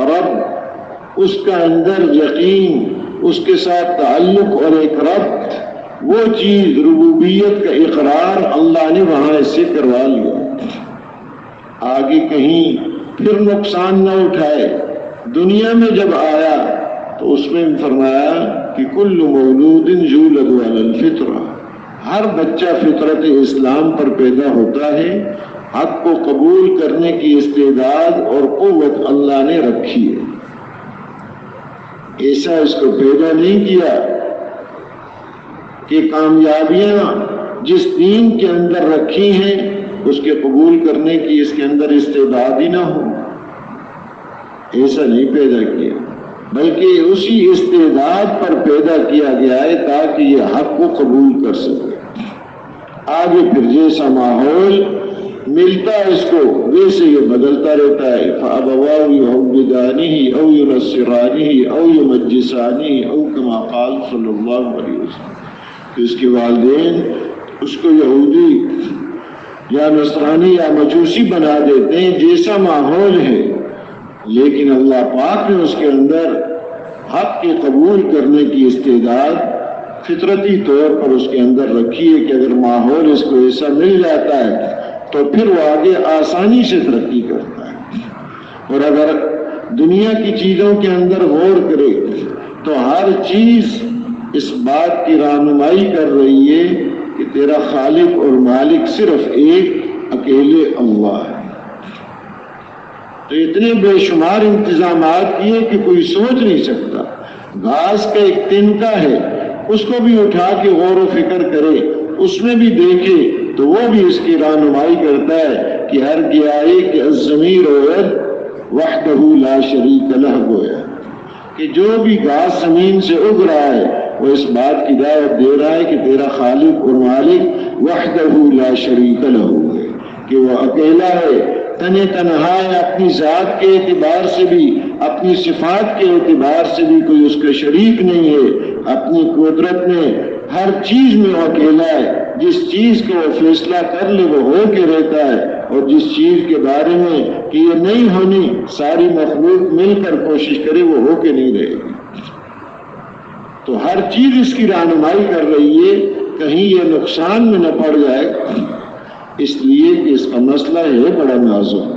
رب، اس کا اندر یقین، اس کے ساتھ تعلق اور ایک رب، وہ چیز ربوبیت کا اقرار اللہ نے وہاں اس سے کروا لیا۔ آگے کہیں پھر نقصان نہ اٹھائے۔ دنیا میں جب آیا تو اس میں فرمایا کہ کل مولود یولد علی الفطرہ، ہر بچہ فطرت اسلام پر پیدا ہوتا ہے، حق کو قبول کرنے کی استعداد اور قوت اللہ نے رکھی ہے۔ ایسا اس کو پیدا نہیں کیا کہ کامیابیاں جس دین کے اندر رکھی ہیں اس کے قبول کرنے کی اس کے اندر استعداد ہی نہ ہو، ایسا نہیں پیدا کیا، بلکہ اسی استعداد پر پیدا کیا گیا ہے تاکہ یہ حق کو قبول کر سکے۔ آگے پھر جیسا ماحول ملتا ہے اس کو ویسے یہ بدلتا رہتا ہے۔ فَأَبَوَاهُ يُهَوِّدَانِهِ أَوْ يُنَصِّرَانِهِ أَوْ يُمَجِّسَانِهِ أَوْ كَمَا قال صلی اللہ علیہ وسلم، تو اس کے والدین اس کو یہودی یا نصرانی یا مجوسی بنا دیتے ہیں، جیسا ماحول ہے، لیکن اللہ پاک نے اس کے اندر حق کے قبول کرنے کی استعداد فطرتی طور پر اس کے اندر رکھی ہے کہ اگر ماحول اس کو ایسا مل جاتا ہے تو پھر وہ آگے آسانی سے ترقی کرتا ہے۔ اور اگر دنیا کی چیزوں کے اندر غور کرے تو ہر چیز اس بات کی رہنمائی کر رہی ہے کہ تیرا خالق اور مالک صرف ایک اکیلے اللہ ہے۔ تو اتنے بے شمار انتظامات کیے کہ کوئی سوچ نہیں سکتا۔ گھاس کا ایک تنکا ہے، اس کو بھی اٹھا کے غور و فکر کرے، اس میں بھی دیکھے تو وہ بھی اس کی رہنمائی کرتا ہے کہ ہر گیائے کہ الضمیر اوید وحدہ لا شریک لہ، گویا کہ جو بھی گھاس زمین سے اگ رہا ہے وہ اس بات کی دعوت دے رہا ہے کہ تیرا خالق اور مالک وحدہ لا شریک لہ ہے، کہ وہ اکیلا ہے، تنہ تنہا ہے، اپنی ذات کے اعتبار سے بھی، اپنی صفات کے اعتبار سے بھی کوئی اس کا شریک نہیں ہے، اپنی قدرت میں ہر چیز میں وہ اکیلا ہے، جس چیز کو وہ فیصلہ کر لے وہ ہو کے رہتا ہے، اور جس چیز کے بارے میں کہ یہ نہیں ہونی ساری مخلوق مل کر کوشش کرے وہ ہو کے نہیں رہے گی۔ تو ہر چیز اس کی رہنمائی کر رہی ہے، کہیں یہ نقصان میں نہ پڑ جائے، اس لیے کہ اس کا مسئلہ ہے بڑا نازک۔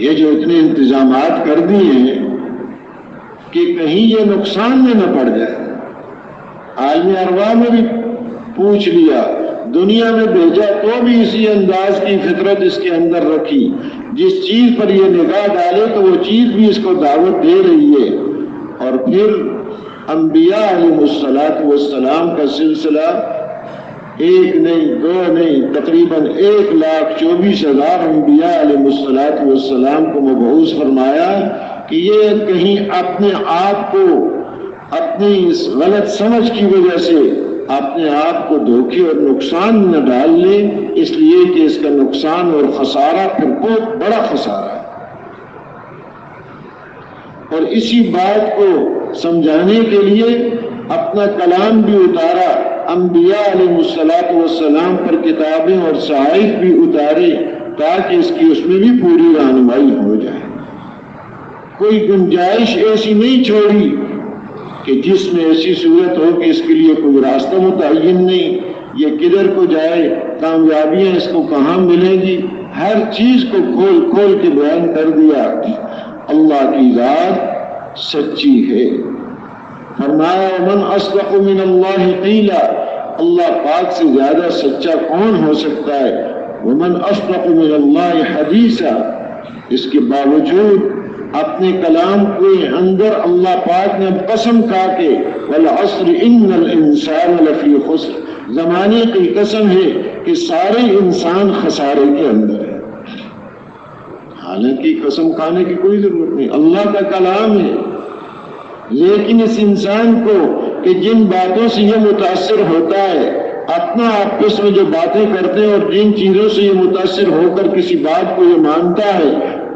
یہ جو اتنے انتظامات کر دیے ہیں کہ کہیں یہ نقصان میں نہ پڑ جائے۔ عالم ارواح میں بھی پوچھ لیا، دنیا میں بھیجا تو بھی اسی انداز کی فطرت اس کے اندر رکھی، جس چیز پر یہ نگاہ ڈالے تو وہ چیز بھی اس کو دعوت دے رہی ہے۔ اور پھر انبیاء علیہ السلام کا سلسلہ ایک نہیں دو نہیں، تقریباً 1,24,000 انبیاء علیہ السلام کو مبعوث فرمایا کہ یہ کہیں اپنے آپ کو اپنی اس غلط سمجھ کی وجہ سے اپنے آپ کو دھوکے اور نقصان نہ ڈال لیں، اس لیے کہ اس کا نقصان اور خسارہ پھر بہت بڑا خسارہ ہے۔ اور اسی بات کو سمجھانے کے لیے اپنا کلام بھی اتارا، انبیاء علیہ الصلوۃ والسلام پر کتابیں اور صحائف بھی اتارے تاکہ اس میں بھی پوری رہنمائی ہو جائے۔ کوئی گنجائش ایسی نہیں چھوڑی کہ جس میں ایسی صورت ہو کہ اس کے لیے کوئی راستہ متعین نہیں، یہ کدھر کو جائے، کامیابیاں اس کو کہاں ملیں گی، ہر چیز کو کھول کھول کے بیان کر دیا۔ اللہ کی ذات سچی ہے۔ فرمایا ومن اصدق من اللہ قیلا، اللہ پاک سے زیادہ سچا کون ہو سکتا ہے؟ ومن اصدق من اللہ حدیثا، اس کے باوجود اپنے کلام کے اندر اللہ پاک نے قسم کھا کے والعصر ان الانسان لفی خسر، زمانے کی قسم ہے کہ سارے انسان خسارے کے اندر ہے۔ حالانکہ قسم کھانے کی کوئی ضرورت نہیں، اللہ کا کلام ہے، لیکن اس انسان کو کہ جن باتوں سے یہ متاثر ہوتا ہے، اپنا آپس میں جو باتیں کرتے ہیں اور جن چیزوں سے یہ متاثر ہو کر کسی بات کو یہ مانتا ہے،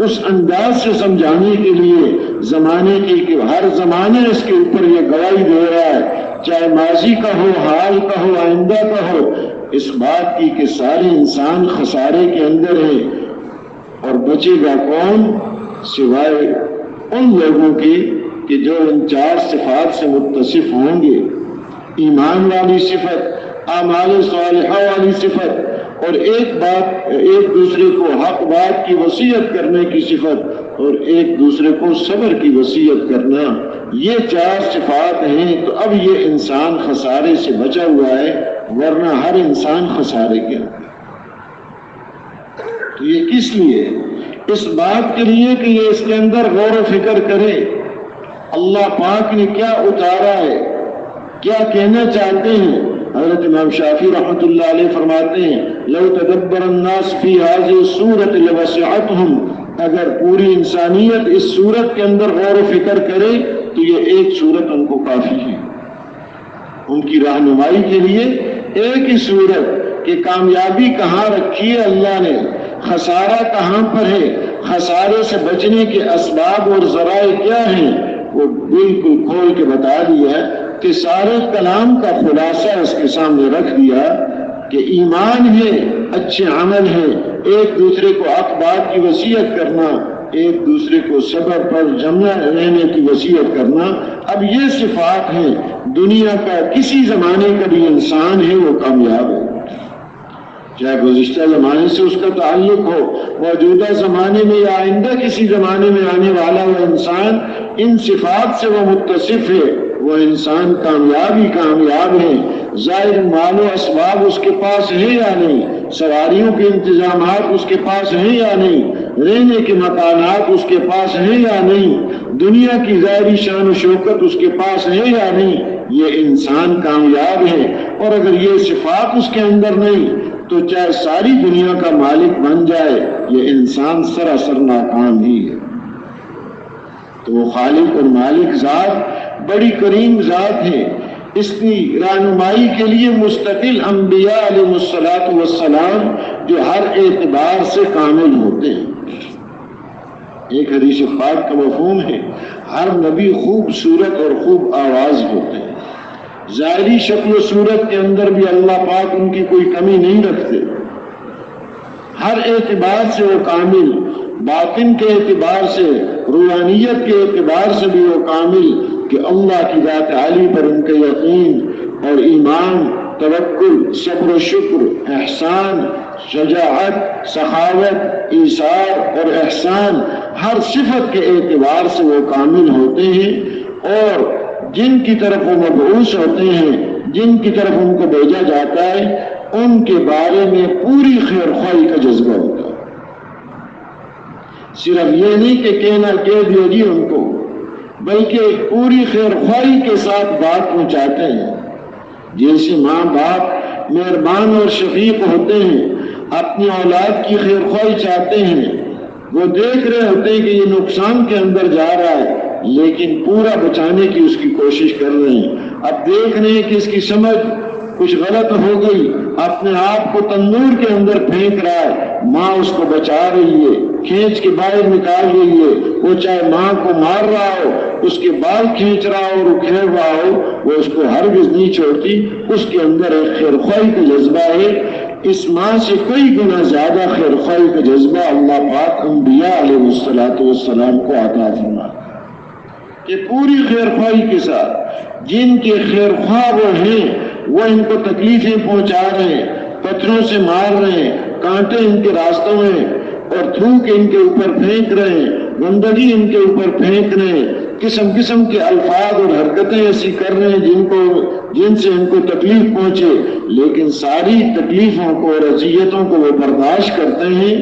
اس انداز سے سمجھانے کے لیے زمانے کی کہ ہر زمانے اس کے اوپر یہ گواہی دے رہا ہے، چاہے ماضی کا ہو، حال کا ہو، آئندہ کا ہو، اس بات کی کہ سارے انسان خسارے کے اندر ہیں۔ اور بچے گا کون سوائے ان لوگوں کے کہ جو ان چار صفات سے متصف ہوں گے، ایمان والی صفت، اعمال صالحہ والی صفت، اور ایک دوسرے کو حق بات کی وصیت کرنے کی صفت، اور ایک دوسرے کو صبر کی وصیت کرنا۔ یہ چار صفات ہیں تو اب یہ انسان خسارے سے بچا ہوا ہے، ورنہ ہر انسان خسارے کے اندر۔ تو یہ کس لیے؟ اس بات کے لیے کہ یہ اس کے اندر غور و فکر کرے اللہ پاک نے کیا اتارا ہے، کیا کہنا چاہتے ہیں۔ حضرت امام شافعی رحمۃ اللہ علیہ فرماتے ہیں لو تدبر الناس فی هذه السورة لوسعتهم، اگر پوری انسانیت اس سورت کے اندر غور و فکر کرے تو یہ ایک سورت ان کو کافی ہے، ان کی رہنمائی کے لیے ایک ہی سورت کہ کامیابی کہاں رکھی ہے اللہ نے، خسارہ کہاں پر ہے، خسارے سے بچنے کے اسباب اور ذرائع کیا ہیں، وہ بالکل کھول کے بتا دیا کہ سارے کلام کا خلاصہ اس کے سامنے رکھ دیا کہ ایمان ہے، اچھے عمل ہے، ایک دوسرے کو حق بات کی وصیت کرنا، ایک دوسرے کو صبر پر جمع رہنے کی وصیت کرنا۔ اب یہ صفات ہیں، دنیا کا کسی زمانے کا بھی انسان ہے وہ کامیاب ہے، چاہے گزشتہ زمانے سے اس کا تعلق ہو، موجودہ زمانے میں یا آئندہ کسی زمانے میں آنے والا وہ انسان ان صفات سے وہ متصف ہے، وہ انسان کامیاب ہے۔ ظاہر مال و اسباب اس کے پاس ہے یا نہیں، سواریوں کے انتظامات اس کے پاس ہیں یا نہیں، رہنے کے مکانات اس کے پاس ہیں یا نہیں، دنیا کی ظاہری شان و شوکت اس کے پاس ہے یا نہیں، یہ انسان کامیاب ہے۔ اور اگر یہ صفات اس کے اندر نہیں تو چاہے ساری دنیا کا مالک بن جائے، یہ انسان سراسر ناکام ہی ہے۔ تو وہ خالق اور مالک ذات بڑی کریم ذات ہے، اس کی رہنمائی کے لیے مستقل انبیاء علیہ الصلوۃ والسلام جو ہر اعتبار سے کامل ہوتے ہیں۔ ایک حدیث پاک کا مفہوم ہے ہر نبی خوبصورت اور خوب آواز ہوتے ہیں، ظاہری شکل و صورت کے اندر بھی اللہ پاک ان کی کوئی کمی نہیں رکھتے، ہر اعتبار سے وہ کامل، باطن کے اعتبار سے، روحانیت کے اعتبار سے بھی وہ کامل کہ اللہ کی ذات عالی پر ان کا یقین اور ایمان، توکل، صبر و شکر، احسان، شجاعت، سخاوت، ایثار اور احسان، ہر صفت کے اعتبار سے وہ کامل ہوتے ہیں، اور جن کی طرف وہ مبعوث ہوتے ہیں، جن کی طرف ان کو بھیجا جاتا ہے، ان کے بارے میں پوری خیر خواہی کا جذبہ ہوتا ہے۔ صرف یہ نہیں کہ کہنا کہہ دیا جی ان کو، بلکہ پوری خیر خواہی کے ساتھ بات پہنچاتے ہیں۔ جیسے ماں باپ مہربان اور شفیق ہوتے ہیں، اپنی اولاد کی خیر خواہی چاہتے ہیں، وہ دیکھ رہے ہوتے ہیں کہ یہ نقصان کے اندر جا رہا ہے لیکن پورا بچانے کی اس کی کوشش کر رہے ہیں، اب دیکھ رہے ہیں کہ اس کی سمجھ کچھ غلط ہو گئی، اپنے آپ کو تندور کے اندر پھینک رہا ہے، ماں اس کو بچا رہی ہے، کھینچ کے باہر نکال رہی ہے، وہ چاہے ماں کو مار رہا ہو، اس کے بال کھینچ رہا ہو اور اکھیڑ رہا ہو، وہ اس کو ہرگز نہیں چھوڑتی، اس کے اندر ایک خیرخواہی کا جذبہ ہے۔ اس ماں سے کئی گنا زیادہ خیرخواہی کا جذبہ اللہ پاک انبیاء علیہ السلام کو عطا فرماتا کہ پوری خیرخواہی کے ساتھ جن کے خیرخواہ وہ ہیں، وہ ان کو تکلیفیں پہنچا رہے ہیں، پتھروں سے مار رہے ہیں، کانٹے ان کے راستوں میں اور تھوک ان کے اوپر پھینک رہے ہیں، گندگی ان کے اوپر پھینک رہے ہیں، قسم قسم کے الفاظ اور حرکتیں ایسی کر رہے ہیں جن سے ان کو تکلیف پہنچے، لیکن ساری تکلیفوں کو اور اذیتوں کو وہ برداشت کرتے ہیں۔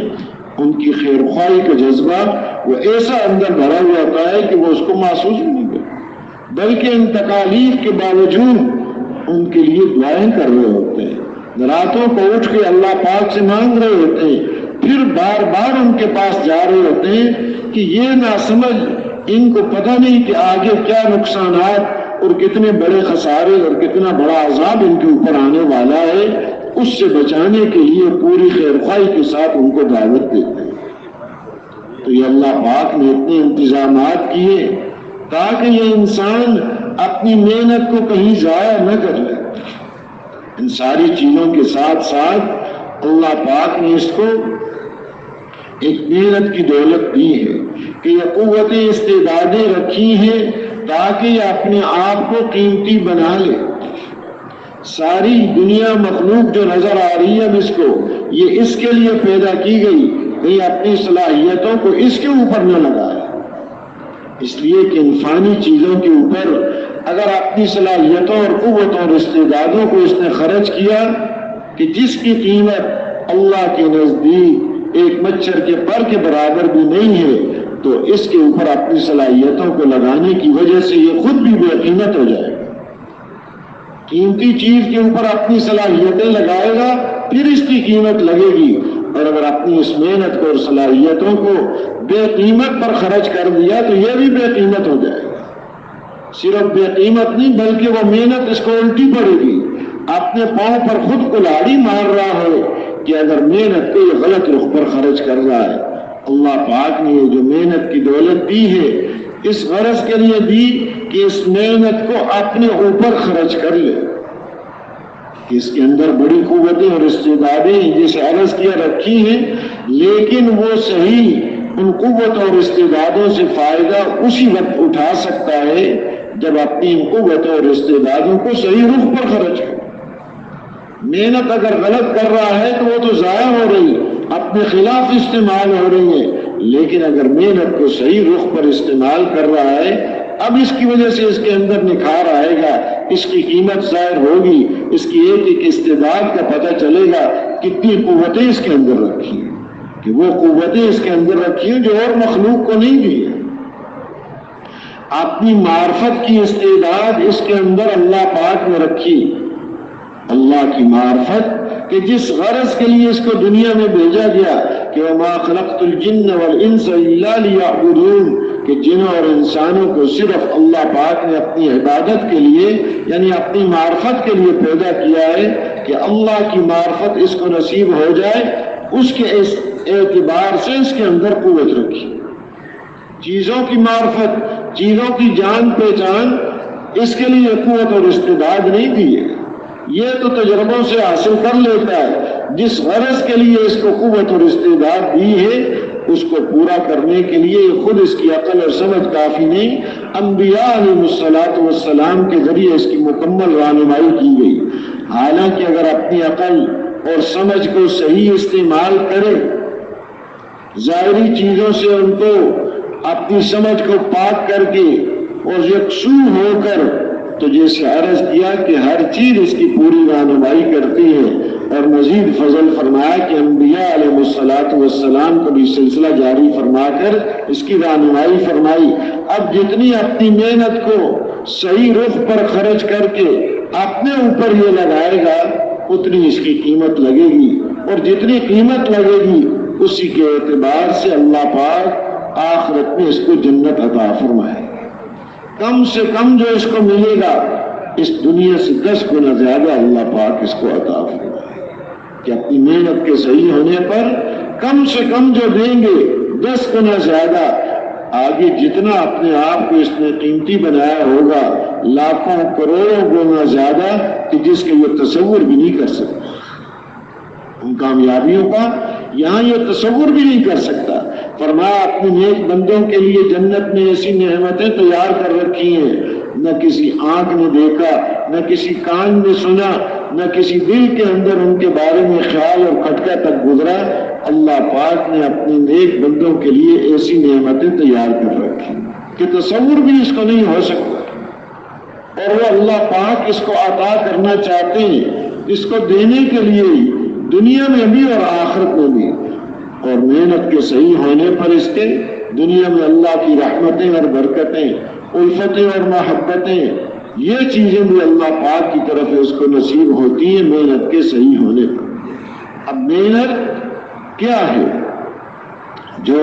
ان کی خیرخواہی کا جذبہ وہ ایسا اندر بھرا ہوا ہوتا ہے کہ وہ اس کو محسوس نہیں کرتے، بلکہ ان تکالیف کے باوجود ان کے لیے دعائیں کر رہے ہوتے ہیں، راتوں کو اٹھ کے اللہ پاک سے مانگ رہے ہوتے ہیں، پھر بار بار ان کے پاس جا رہے ہوتے ہیں کہ یہ نہ سمجھ، ان کو پتہ نہیں کہ آگے کیا نقصانات اور کتنے بڑے خسارے اور کتنا بڑا عذاب ان کے اوپر آنے والا ہے، اس سے بچانے کے لیے پوری خیرخواہی کے ساتھ ان کو دعوت دیتے ہیں۔ تو یہ اللہ پاک نے اتنے انتظامات کیے تاکہ یہ انسان اپنی محنت کو کہیں ضائع نہ کر لے۔ ان ساری چیزوں کے ساتھ ساتھ اللہ پاک نے اس کو ایک محنت کی دولت دی ہے کہ یہ قوتیں استعدادیں رکھی ہیں تاکہ یہ اپنے آپ کو قیمتی بنا لے۔ ساری دنیا مخلوق جو نظر آ رہی ہے اب اس کو، یہ اس کے لیے پیدا کی گئی کہ یہ اپنی صلاحیتوں کو اس کے اوپر نہ لگائے، اس لیے کہ ان فانی چیزوں کے اوپر اگر اپنی صلاحیتوں اور قوتوں اور استعدادوں کو اس نے خرچ کیا کہ جس کی قیمت اللہ کے نزدیک ایک مچھر کے پر کے برابر بھی نہیں ہے، تو اس کے اوپر اپنی صلاحیتوں کو لگانے کی وجہ سے یہ خود بھی بے قیمت ہو جائے گا۔ قیمتی چیز کے اوپر اپنی صلاحیتیں لگائے گا، پھر اس کی قیمت لگے گی، اور اگر اپنی اس محنت کو اور صلاحیتوں کو بے قیمت پر خرچ کر دیا تو یہ بھی بے قیمت ہو جائے گا۔ صرف بے قیمت نہیں بلکہ وہ محنت اس کو الٹی پڑے گی، اپنے پاؤں پر خود کلاڑی مار رہا ہے کہ اگر محنت کو یہ غلط رخ پر خرچ کر رہا ہے۔ اللہ پاک نے یہ جو محنت کی دولت دی ہے اس غرض کے لیے دی کہ اس محنت کو اپنے اوپر خرچ کر لے، کہ اس کے اندر بڑی قوتیں اور استعدادیں جیسے عرض کیا رکھی ہیں، لیکن وہ صحیح ان قوتوں اور استعدادوں سے فائدہ اسی وقت اٹھا سکتا ہے جب اپنی ان قوتوں اور استعدادوں کو صحیح رخ پر خرچ کرے۔ محنت اگر غلط کر رہا ہے تو وہ تو ضائع ہو رہی، اپنے خلاف استعمال ہو رہی ہے، لیکن اگر محنت کو صحیح رخ پر استعمال کر رہا ہے، اب اس کی وجہ سے اس کے اندر نکھار آئے گا، اس کی قیمت ظاہر ہوگی، اس کی ایک ایک استعداد کا پتہ چلے گا، کتنی قوتیں اس کے اندر رکھی ہیں، کہ وہ قوتیں اس کے اندر رکھی ہیں جو اور مخلوق کو نہیں دی ہیں۔ اپنی معرفت کی استعداد اس کے اندر اللہ پاک نے رکھی، اللہ کی معرفت کہ جس غرض کے لیے اس کو دنیا میں بھیجا گیا کہ وَمَا خَلَقْتُ الْجِنَّ وَالْإِنسَ إِلَّا لِيَعْبُدُونَ، کہ جنوں اور انسانوں کو صرف اللہ پاک نے اپنی عبادت کے لیے یعنی اپنی معرفت کے لیے پیدا کیا ہے، کہ اللہ کی معرفت اس کو نصیب ہو جائے، اس کے اعتبار سے اس کے اندر قوت رکھی۔ چیزوں کی معرفت، چیزوں کی جان پہچان، اس کے لیے قوت اور استعداد نہیں دی ہے، یہ تو تجربوں سے حاصل کر لیتا ہے۔ جس غرض کے لیے اس کو قوت اور استعداد دی ہے اس کو پورا کرنے کے لیے خود اس کی عقل اور سمجھ کافی نہیں، انبیاء علیہ السلام کے ذریعے اس کی مکمل رہنمائی کی گئی۔ حالانکہ اگر اپنی عقل اور سمجھ کو صحیح استعمال کرے، ظاہری چیزوں سے ان کو اپنی سمجھ کو پاک کر کے اور یکسو ہو کر، تو جیسے عرض کیا کہ ہر چیز اس کی پوری رہنمائی کرتی ہے، اور مزید فضل فرمایا کہ انبیاء علیہ السلام کو بھی سلسلہ جاری فرما کر اس کی رہنمائی فرمائی۔ اب جتنی اپنی محنت کو صحیح رخ پر خرچ کر کے اپنے اوپر یہ لگائے گا اتنی اس کی قیمت لگے گی، اور جتنی قیمت لگے گی اسی کے اعتبار سے اللہ پاک آخرت میں اس کو جنت عطا فرمائے۔ کم سے کم جو اس کو ملے گا اس دنیا سے 10 گنا زیادہ اللہ پاک اس کو عطا فرمائے کہ اپنی محنت کے صحیح ہونے پر کم سے کم جو دیں گے 10 گنا زیادہ، آگے جتنا اپنے آپ کو اس نے قیمتی بنایا ہوگا لاکھوں کروڑوں گنا زیادہ کہ جس کے یہ تصور بھی نہیں کر سکتا، ان کامیابیوں کا یہاں یہ تصور بھی نہیں کر سکتا۔ فرمایا اپنے نیک بندوں کے لیے جنت میں ایسی نعمتیں تیار کر رکھی ہیں نہ کسی آنکھ نے دیکھا، نہ کسی کان نے سنا، نہ کسی دل کے اندر ان کے بارے میں خیال اور کھٹکا تک گزرا۔ اللہ پاک نے اپنے نیک بندوں کے لیے ایسی نعمتیں تیار کر رکھی کہ تصور بھی اس کو نہیں ہو سکتا، اور وہ اللہ پاک اس کو عطا کرنا چاہتے ہیں، اس کو دینے کے لیے دنیا میں بھی اور آخرت میں بھی، اور محنت کے صحیح ہونے پر اس کے دنیا میں اللہ کی رحمتیں اور برکتیں، الفتیں اور محبتیں، یہ چیزیں بھی اللہ پاک کی طرف اس کو نصیب ہوتی ہیں محنت کے صحیح ہونے پر۔ اب محنت کیا ہے؟ جو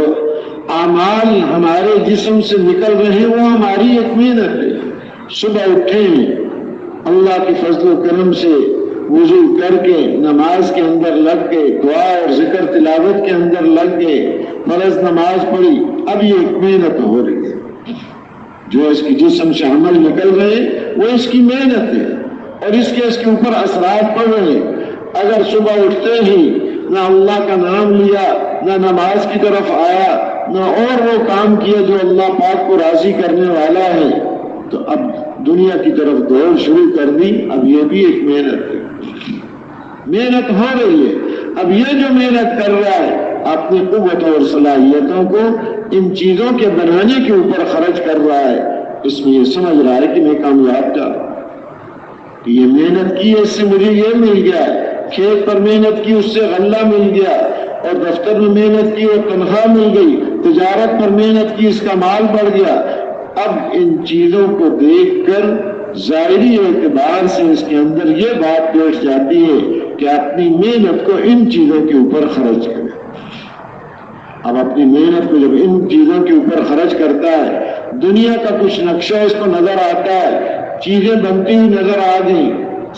اعمال ہمارے جسم سے نکل رہے ہیں وہ ہماری ایک محنت ہے۔ صبح اٹھیں، اللہ کی فضل و کرم سے وضو کر کے نماز کے اندر لگ گئے، دعا اور ذکر تلاوت کے اندر لگ گئے، فرض نماز پڑھی، اب یہ ایک محنت ہو رہی ہے۔ جو اس کی جسم سے عمل نکل رہے وہ اس کی محنت ہے، اور اس کے اوپر اثرات پڑ رہے ہیں۔ اگر صبح اٹھتے ہی نہ اللہ کا نام لیا، نہ نماز کی طرف آیا، نہ اور وہ کام کیا جو اللہ پاک کو راضی کرنے والا ہے، تو اب دنیا کی طرف دوڑ شروع کر دی، اب یہ بھی ایک محنت ہے، محنت ہو رہی ہے۔ اب یہ جو محنت کر رہا ہے اپنی قوت اور صلاحیتوں کو ان چیزوں کے بنانے کے اوپر خرچ کر رہا ہے، اس میں یہ سمجھ رہا ہے کہ میں کامیاب تھا، کہ یہ محنت کی اس سے مجھے یہ مل گیا، کھیت پر محنت کی اس سے غلہ مل گیا، اور دفتر میں محنت کی اور تنخواہ مل گئی، تجارت پر محنت کی اس کا مال بڑھ گیا۔ اب ان چیزوں کو دیکھ کر ظاہری اعتبار سے اس کے اندر یہ بات بیٹھ جاتی ہے کہ اپنی محنت کو ان چیزوں کے اوپر خرچ کرے۔ اب اپنی محنت کو جب ان چیزوں کے اوپر خرچ کرتا ہے، دنیا کا کچھ نقشہ اس کو نظر آتا ہے، چیزیں بنتی ہوئی نظر آ گئی،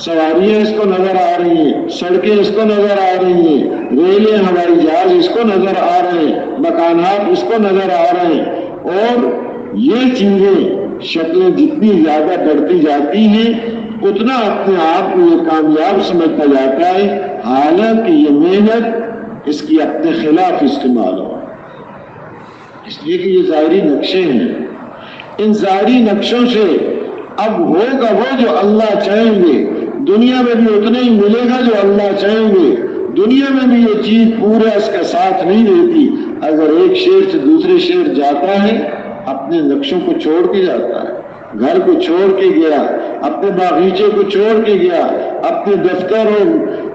سواریاں اس کو نظر آ رہی ہیں، سڑکیں اس کو نظر آ رہی ہیں، ریلیں ہوائی جہاز اس کو نظر آ رہے ہیں، مکانات اس کو نظر آ رہے ہیں، اور یہ چیزیں شکلیں جتنی زیادہ بڑھتی جاتی ہیں اتنا اپنے آپ کو یہ کامیاب سمجھتا جاتا ہے، حالانکہ یہ محنت اس کی اپنے خلاف استعمال ہو، اس لیے کہ یہ ظاہری نقشے ہیں۔ ان ظاہری نقشوں سے اب ہوگا وہ جو اللہ چاہیں گے، دنیا میں بھی اتنا ہی ملے گا جو اللہ چاہیں گے، دنیا میں بھی یہ چیز پورا اس کا ساتھ نہیں دیتی۔ اگر ایک شہر سے دوسرے شہر جاتا ہے اپنے نقشوں کو چھوڑ کے جاتا ہے، گھر کو چھوڑ کے گیا، اپنے باغیچے کو چھوڑ کے گیا، اپنے دفتر اور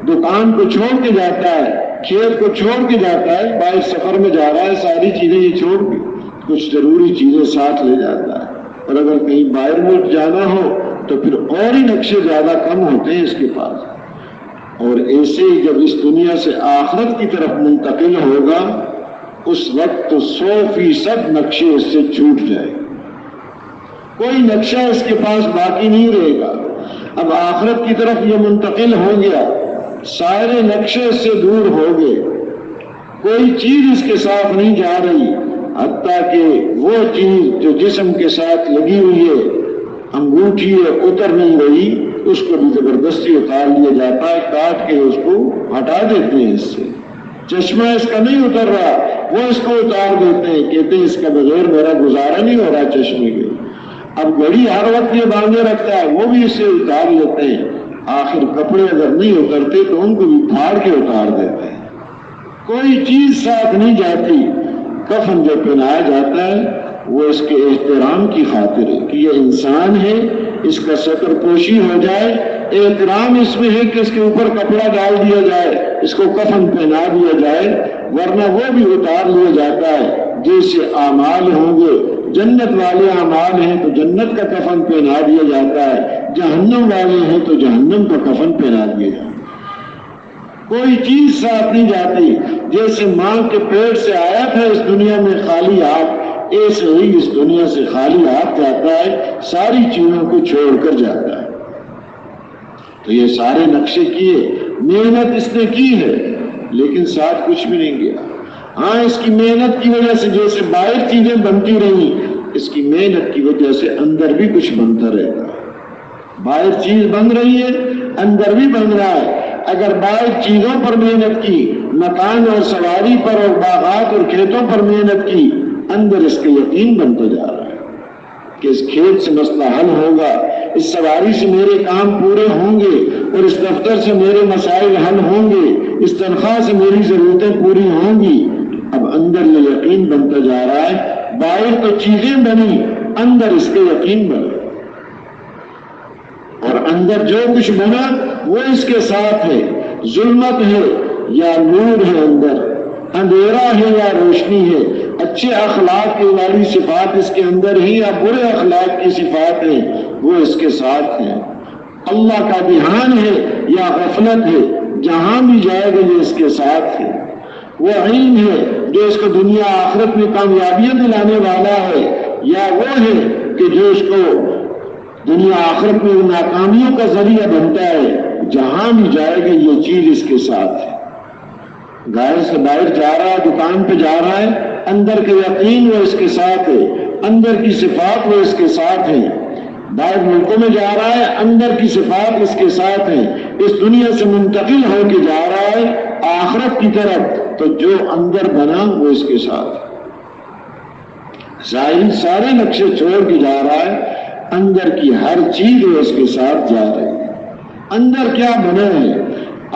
دکان کو چھوڑ کے جاتا ہے، کھیت کو چھوڑ کے جاتا ہے، باہر سفر میں جا رہا ہے، ساری چیزیں یہ چھوڑ کے کچھ ضروری چیزیں ساتھ لے جاتا ہے، اور اگر کہیں باہر ملک جانا ہو تو پھر اور ہی نقشے زیادہ کم ہوتے ہیں اس کے پاس۔ اور ایسے ہی جب اس دنیا سے آخرت کی طرف منتقل ہوگا اس وقت تو 100% نقشے اس سے چھوٹ جائے، کوئی نقشہ اس کے پاس باقی نہیں رہے گا۔ اب آخرت کی طرف یہ منتقل ہو گیا، سارے نقشے اس سے دور ہو گئے، کوئی چیز اس کے ساتھ نہیں جا رہی، حتیٰ کہ وہ چیز جو جسم کے ساتھ لگی ہوئی ہے، انگوٹھی ہے، اتر نہیں رہی، اس کو بھی زبردستی اتار لیا جاتا ہے، کاٹ کے اس کو ہٹا دیتے ہیں اس سے۔ چشمہ اس کا نہیں اتر رہا، وہ اس کو اتار دیتے ہیں، کہتے ہیں اس کا بغیر میرا گزارا نہیں ہو رہا چشمے کے۔ اب گھڑی ہر وقت یہ باندھے رکھتا ہے، وہ بھی اس سے اتار لیتے ہیں، آخر کپڑے اگر نہیں اترتے تو ان کو بھی پھاڑ کے اتار دیتے ہیں، کوئی چیز ساتھ نہیں جاتی۔ کفن جو پہنایا جاتا ہے وہ اس کے احترام کی خاطر ہے کہ یہ انسان ہے، اس کا ستر پوشی ہو جائے، احترام اس میں ہے کہ اس کے اوپر کپڑا ڈال دیا جائے، اس کو کفن پہنا دیا جائے، ورنہ وہ بھی اتار لیا جاتا ہے۔ جیسے اعمال ہوں گے، جنت والے اعمال ہیں تو جنت کا کفن پہنا دیا جاتا ہے، جہنم والے ہیں تو جہنم کا کفن پہنا دیا جاتا ہے، کوئی چیز ساتھ نہیں جاتی۔ جیسے ماں کے پیٹ سے آیا تھا اس دنیا میں خالی ہاتھ، ایسے ہی اس دنیا سے خالی ہاتھ جاتا ہے، ساری چیزوں کو چھوڑ کر جاتا ہے۔ تو یہ سارے نقشے کیے، محنت اس نے کی ہے، لیکن ساتھ کچھ بھی نہیں کیا۔ ہاں اس کی محنت کی وجہ سے جیسے باہر چیزیں بنتی رہی، اس کی محنت کی وجہ سے اندر بھی کچھ بنتا رہتا ہے۔ باہر چیز بن رہی ہے، اندر بھی بن رہا ہے۔ اگر باہر چیزوں پر محنت کی، مکان اور سواری پر اور باغات اور کھیتوں پر محنت کی، اندر اس کا یقین بنتا جا رہا ہے کہ اس کھیت سے مسئلہ حل ہوگا، اس سواری سے میرے کام پورے ہوں گے، اور اس دفتر سے میرے مسائل حل ہوں گے، اس تنخواہ سے میری ضرورتیں پوری ہوں گی۔ اب اندر یہ یقین بنتا جا رہا ہے، باہر تو چیزیں بنی، اندر اس کا یقین بنا، اور اندر جو کچھ بنا وہ اس کے ساتھ ہے۔ ظلمت ہے یا نور ہے، اندر اندھیرا ہے یا روشنی ہے، اچھے اخلاق کی والی صفات اس کے اندر ہی یا برے اخلاق کی صفات ہیں، وہ اس کے ساتھ ہیں۔ اللہ کا دھیان ہے یا غفلت ہے، جہاں بھی جائے گا یہ اس کے ساتھ ہے۔ وہ علم ہے جو اس کو دنیا آخرت میں کامیابیاں دلانے والا ہے، یا وہ ہے کہ جو اس کو دنیا آخرت میں ناکامیوں کا ذریعہ بنتا ہے۔ جہاں بھی جائے گا یہ چیز اس کے ساتھ ہے۔ گھر سے باہر جا رہا ہے، دکان پہ جا رہا ہے، اندر کا یقین وہ اس کے ساتھ ہے، اندر کی صفات وہ اس کے ساتھ ہیں۔ باہر ملکوں میں جا رہا ہے، اندر کی صفات اس کے ساتھ ہیں۔ اس دنیا سے منتقل ہو کے جا رہا ہے آخرت کی طرف، تو جو اندر بنا وہ اس کے ساتھ ہے۔ ظاہر سارے نقشے چھوڑ کے جا رہا ہے، اندر کی ہر چیز وہ اس کے ساتھ جا رہی ہے۔ اندر کیا بنا ہے،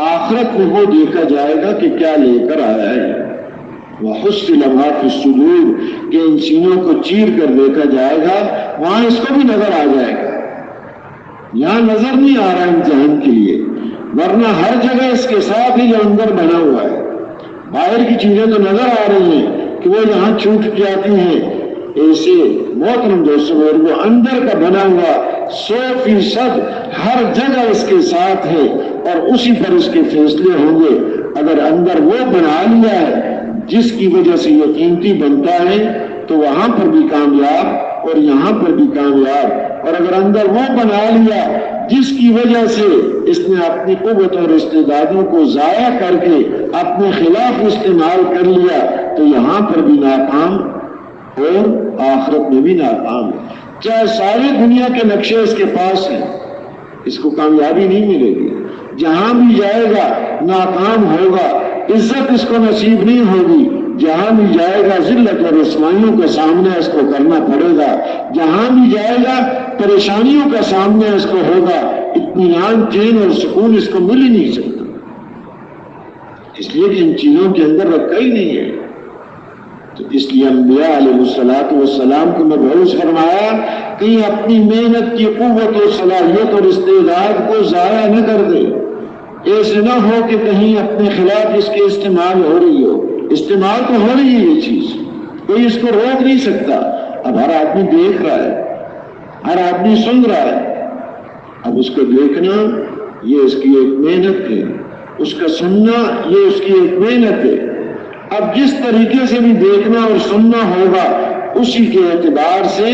آخرت میں وہ دیکھا جائے گا کہ کیا لے کر آیا ہے۔ وَحُصِّلَ مَا فِي الصُّدُورِ، کہ ان سینوں کو چیر کر دیکھا جائے گا، وہاں اس کو بھی نظر آ جائے گا۔ یہاں نظر نہیں آ رہا امتحان کے لیے، ورنہ ہر جگہ اس کے ساتھ ہی جو اندر بنا ہوا ہے۔ باہر کی چیزیں تو نظر آ رہی ہیں کہ وہ یہاں چھوٹ جاتی ہیں، ایسے محترم دوستوں، وہ اندر کا بنا ہوا 100% ہر جگہ اس کے ساتھ ہے، اور اسی پر اس کے فیصلے ہوں گے۔ اگر اندر وہ بنا لیا ہے جس کی وجہ سے یہ قیمتی بنتا ہے، تو وہاں پر بھی کامیاب اور یہاں پر بھی کامیاب۔ اور اگر اندر وہ بنا لیا جس کی وجہ سے اس نے اپنی قوت اور استعدادوں کو ضائع کر کے اپنے خلاف استعمال کر لیا، تو یہاں پر بھی ناکام اور آخرت میں بھی ناکام ہے۔ چاہے ساری دنیا کے نقشے اس کے پاس ہیں، اس کو کامیابی نہیں ملے گی۔ جہاں بھی جائے گا ناکام ہوگا، عزت اس کو نصیب نہیں ہوگی۔ جہاں بھی جائے گا ذلت اور رسوائیوں کا سامنا اس کو کرنا پڑے گا۔ جہاں بھی جائے گا پریشانیوں کا سامنا اس کو ہوگا۔ اطمینان، چین اور سکون اس کو مل ہی نہیں سکتا، اس لیے کہ ان چیزوں کے اندر رکھا ہی نہیں ہے۔ تو اس لیے انبیاء علیہ السلام کو مبعوث فرمایا کہ اپنی محنت کی قوت اور صلاحیت اور استعداد کو ضائع نہ کر دے۔ ایسے نہ ہو کہ کہیں اپنے خلاف اس کے استعمال ہو رہی ہو۔ استعمال تو ہو رہی ہے یہ چیز، کوئی اس کو روک نہیں سکتا۔ اب ہر آدمی دیکھ رہا ہے، ہر آدمی سن رہا ہے۔ اب اس کو دیکھنا یہ اس کی ایک محنت ہے، اس کا سننا یہ اس کی ایک محنت ہے۔ اب جس طریقے سے بھی دیکھنا اور سننا ہوگا، اسی کے اعتبار سے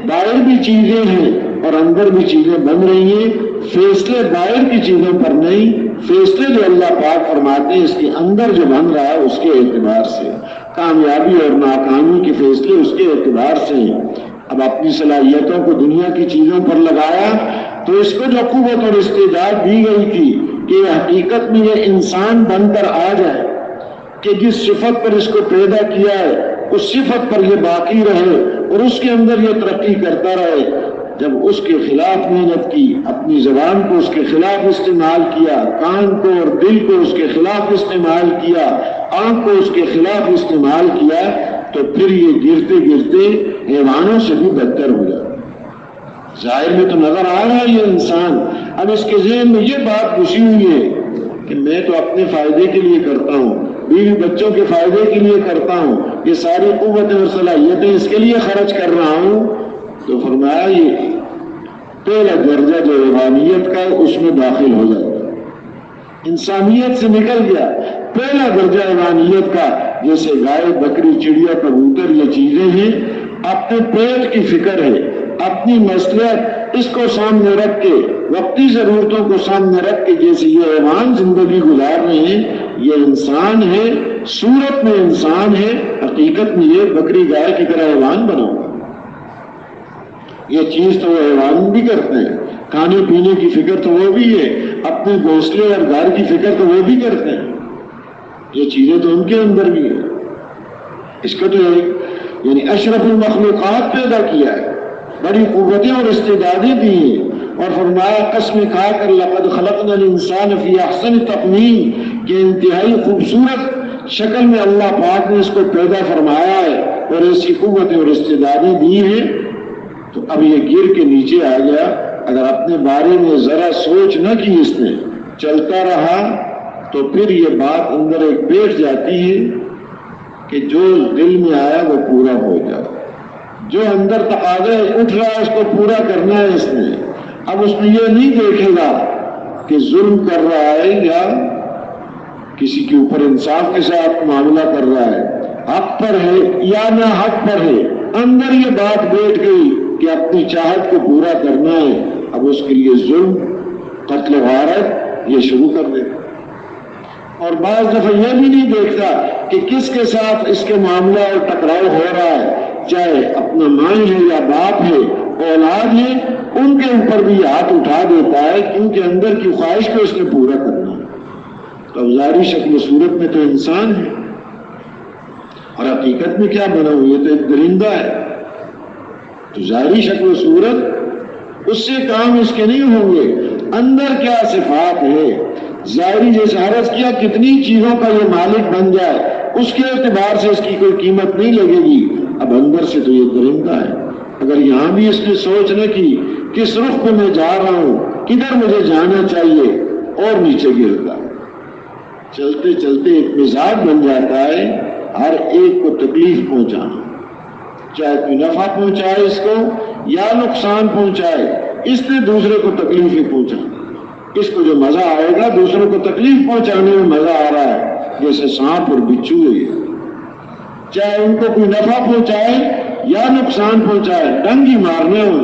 باہر بھی چیزیں ہیں اور اندر بھی چیزیں بن رہی ہیں۔ فیصلے باہر کی چیزوں پر نہیں، فیصلے جو اللہ پاک فرماتے ہیں اس کے اندر جو بن رہا ہے اس کے اعتبار سے، کامیابی اور ناکامی کے فیصلے اس کے اعتبار سے ہیں۔ اب اپنی صلاحیتوں کو دنیا کی چیزوں پر لگایا تو اس کو جو قوت اور استعداد دی گئی تھی کہ حقیقت میں یہ انسان بن کر آ جائے، کہ جس صفت پر اس کو پیدا کیا ہے اس صفت پر یہ باقی رہے اور اس کے اندر یہ ترقی کرتا رہے۔ جب اس کے خلاف محنت کی، اپنی زبان کو اس کے خلاف استعمال کیا، کان کو اور دل کو اس کے خلاف استعمال کیا، آنکھ کو اس کے خلاف استعمال کیا، تو پھر یہ گرتے گرتے حیوانوں سے بھی بدتر ہو جاتا۔ ظاہر میں تو نظر آ رہا ہے یہ انسان، اب اس کے ذہن میں یہ بات گھسی ہوئی ہے کہ میں تو اپنے فائدے کے لیے کرتا ہوں، بیوی بچوں کے فائدے کے لیے کرتا ہوں، یہ ساری قوتیں اور صلاحیتیں اس کے لیے خرچ کر رہا ہوں۔ تو فرمایا یہ پہلا درجہ جو روحانیت کا اس میں داخل ہو جاتا ہے، انسانیت سے نکل گیا۔ پہلا درجہ روحانیت کا، جیسے گائے، بکری، چڑیا، کبوتر، یہ چیزیں ہیں، اپنے پیٹ کی فکر ہے، اپنی مصلحت اس کو سامنے رکھ کے، وقتی ضرورتوں کو سامنے رکھ کے جیسے یہ حیوان زندگی گزار رہے ہیں، یہ انسان ہے، صورت میں انسان ہے، حقیقت میں یہ بکری گائے کی طرح حیوان بنا ہوا۔ یہ چیز تو وہ حیوان بھی کرتے ہیں، کھانے پینے کی فکر تو وہ بھی ہے، اپنے گھونسلے اور گھر کی فکر تو وہ بھی کرتے ہیں، یہ چیزیں تو ان کے اندر بھی ہیں۔ اس کا تو یعنی اشرف المخلوقات پیدا کیا ہے، بڑی قوتیں اور استعدادیں دی ہیں، اور فرمایا قسم کھا کر لقد خلقنا الانسان فی احسن تقویم، کہ انتہائی خوبصورت شکل میں اللہ پاک نے اس کو پیدا فرمایا ہے اور ایسی قوتیں اور استعدادیں دی ہیں۔ تو اب یہ گر کے نیچے آ گیا، اگر اپنے بارے میں ذرا سوچ نہ کی اس نے، چلتا رہا تو پھر یہ بات اندر ایک بیٹھ جاتی ہے کہ جو دل میں آیا وہ پورا ہو جائے، جو اندر تقاضا اٹھ رہا ہے اس کو پورا کرنا ہے اس نے۔ اب اس میں یہ نہیں دیکھے گا کہ ظلم کر رہا ہے یا کسی کے اوپر انصاف کے ساتھ معاملہ کر رہا ہے، حق پر ہے یا نہ حق پر ہے، اندر یہ بات بیٹھ گئی کہ اپنی چاہت کو پورا کرنا ہے، اب اس کے لیے ظلم، قتل و غارت یہ شروع کر دے۔ اور بعض دفعہ یہ بھی نہیں دیکھتا کہ کس کے ساتھ اس کے معاملہ اور ٹکراؤ ہو رہا ہے، چاہے اپنا ماں ہے یا باپ ہے، اولاد ہے، ان کے اوپر بھی ہاتھ اٹھا دیتا ہے، کیونکہ اندر کی خواہش کو اس نے پورا کرنا ہے۔ تو ظاہری شکل و صورت میں تو انسان ہے، اور حقیقت میں کیا بنا ہوئی ہے؟ تو ایک درندہ ہے۔ تو ظاہری شکل و صورت اس سے کام اس کے نہیں ہوں گے، اندر کیا صفات ہے۔ ظاہری جیسے عرض کیا کتنی چیزوں کا یہ مالک بن جائے، اس کے اعتبار سے اس کی کوئی قیمت نہیں لگے گی، اب اندر سے تو یہ درندہ ہے۔ اگر یہاں بھی اس نے سوچ نہ کی کس رخ پہ میں جا رہا ہوں، کدھر مجھے جانا چاہیے، اور نیچے گرتا ہے۔ چلتے چلتے ایک مزاج بن جاتا ہے ہر ایک کو تکلیف پہنچانا، چاہے کوئی نفع پہنچائے اس کو یا نقصان پہنچائے، اس نے دوسرے کو تکلیفیں پہنچانا۔ اس کو جو مزہ آئے گا دوسروں کو تکلیف پہنچانے میں مزہ آ رہا ہے، جیسے سانپ اور بچھو ہے، چاہے ان کو کوئی نفع پہنچائے یا نقصان پہنچائے، ڈنگ ہی مارنے ہوں،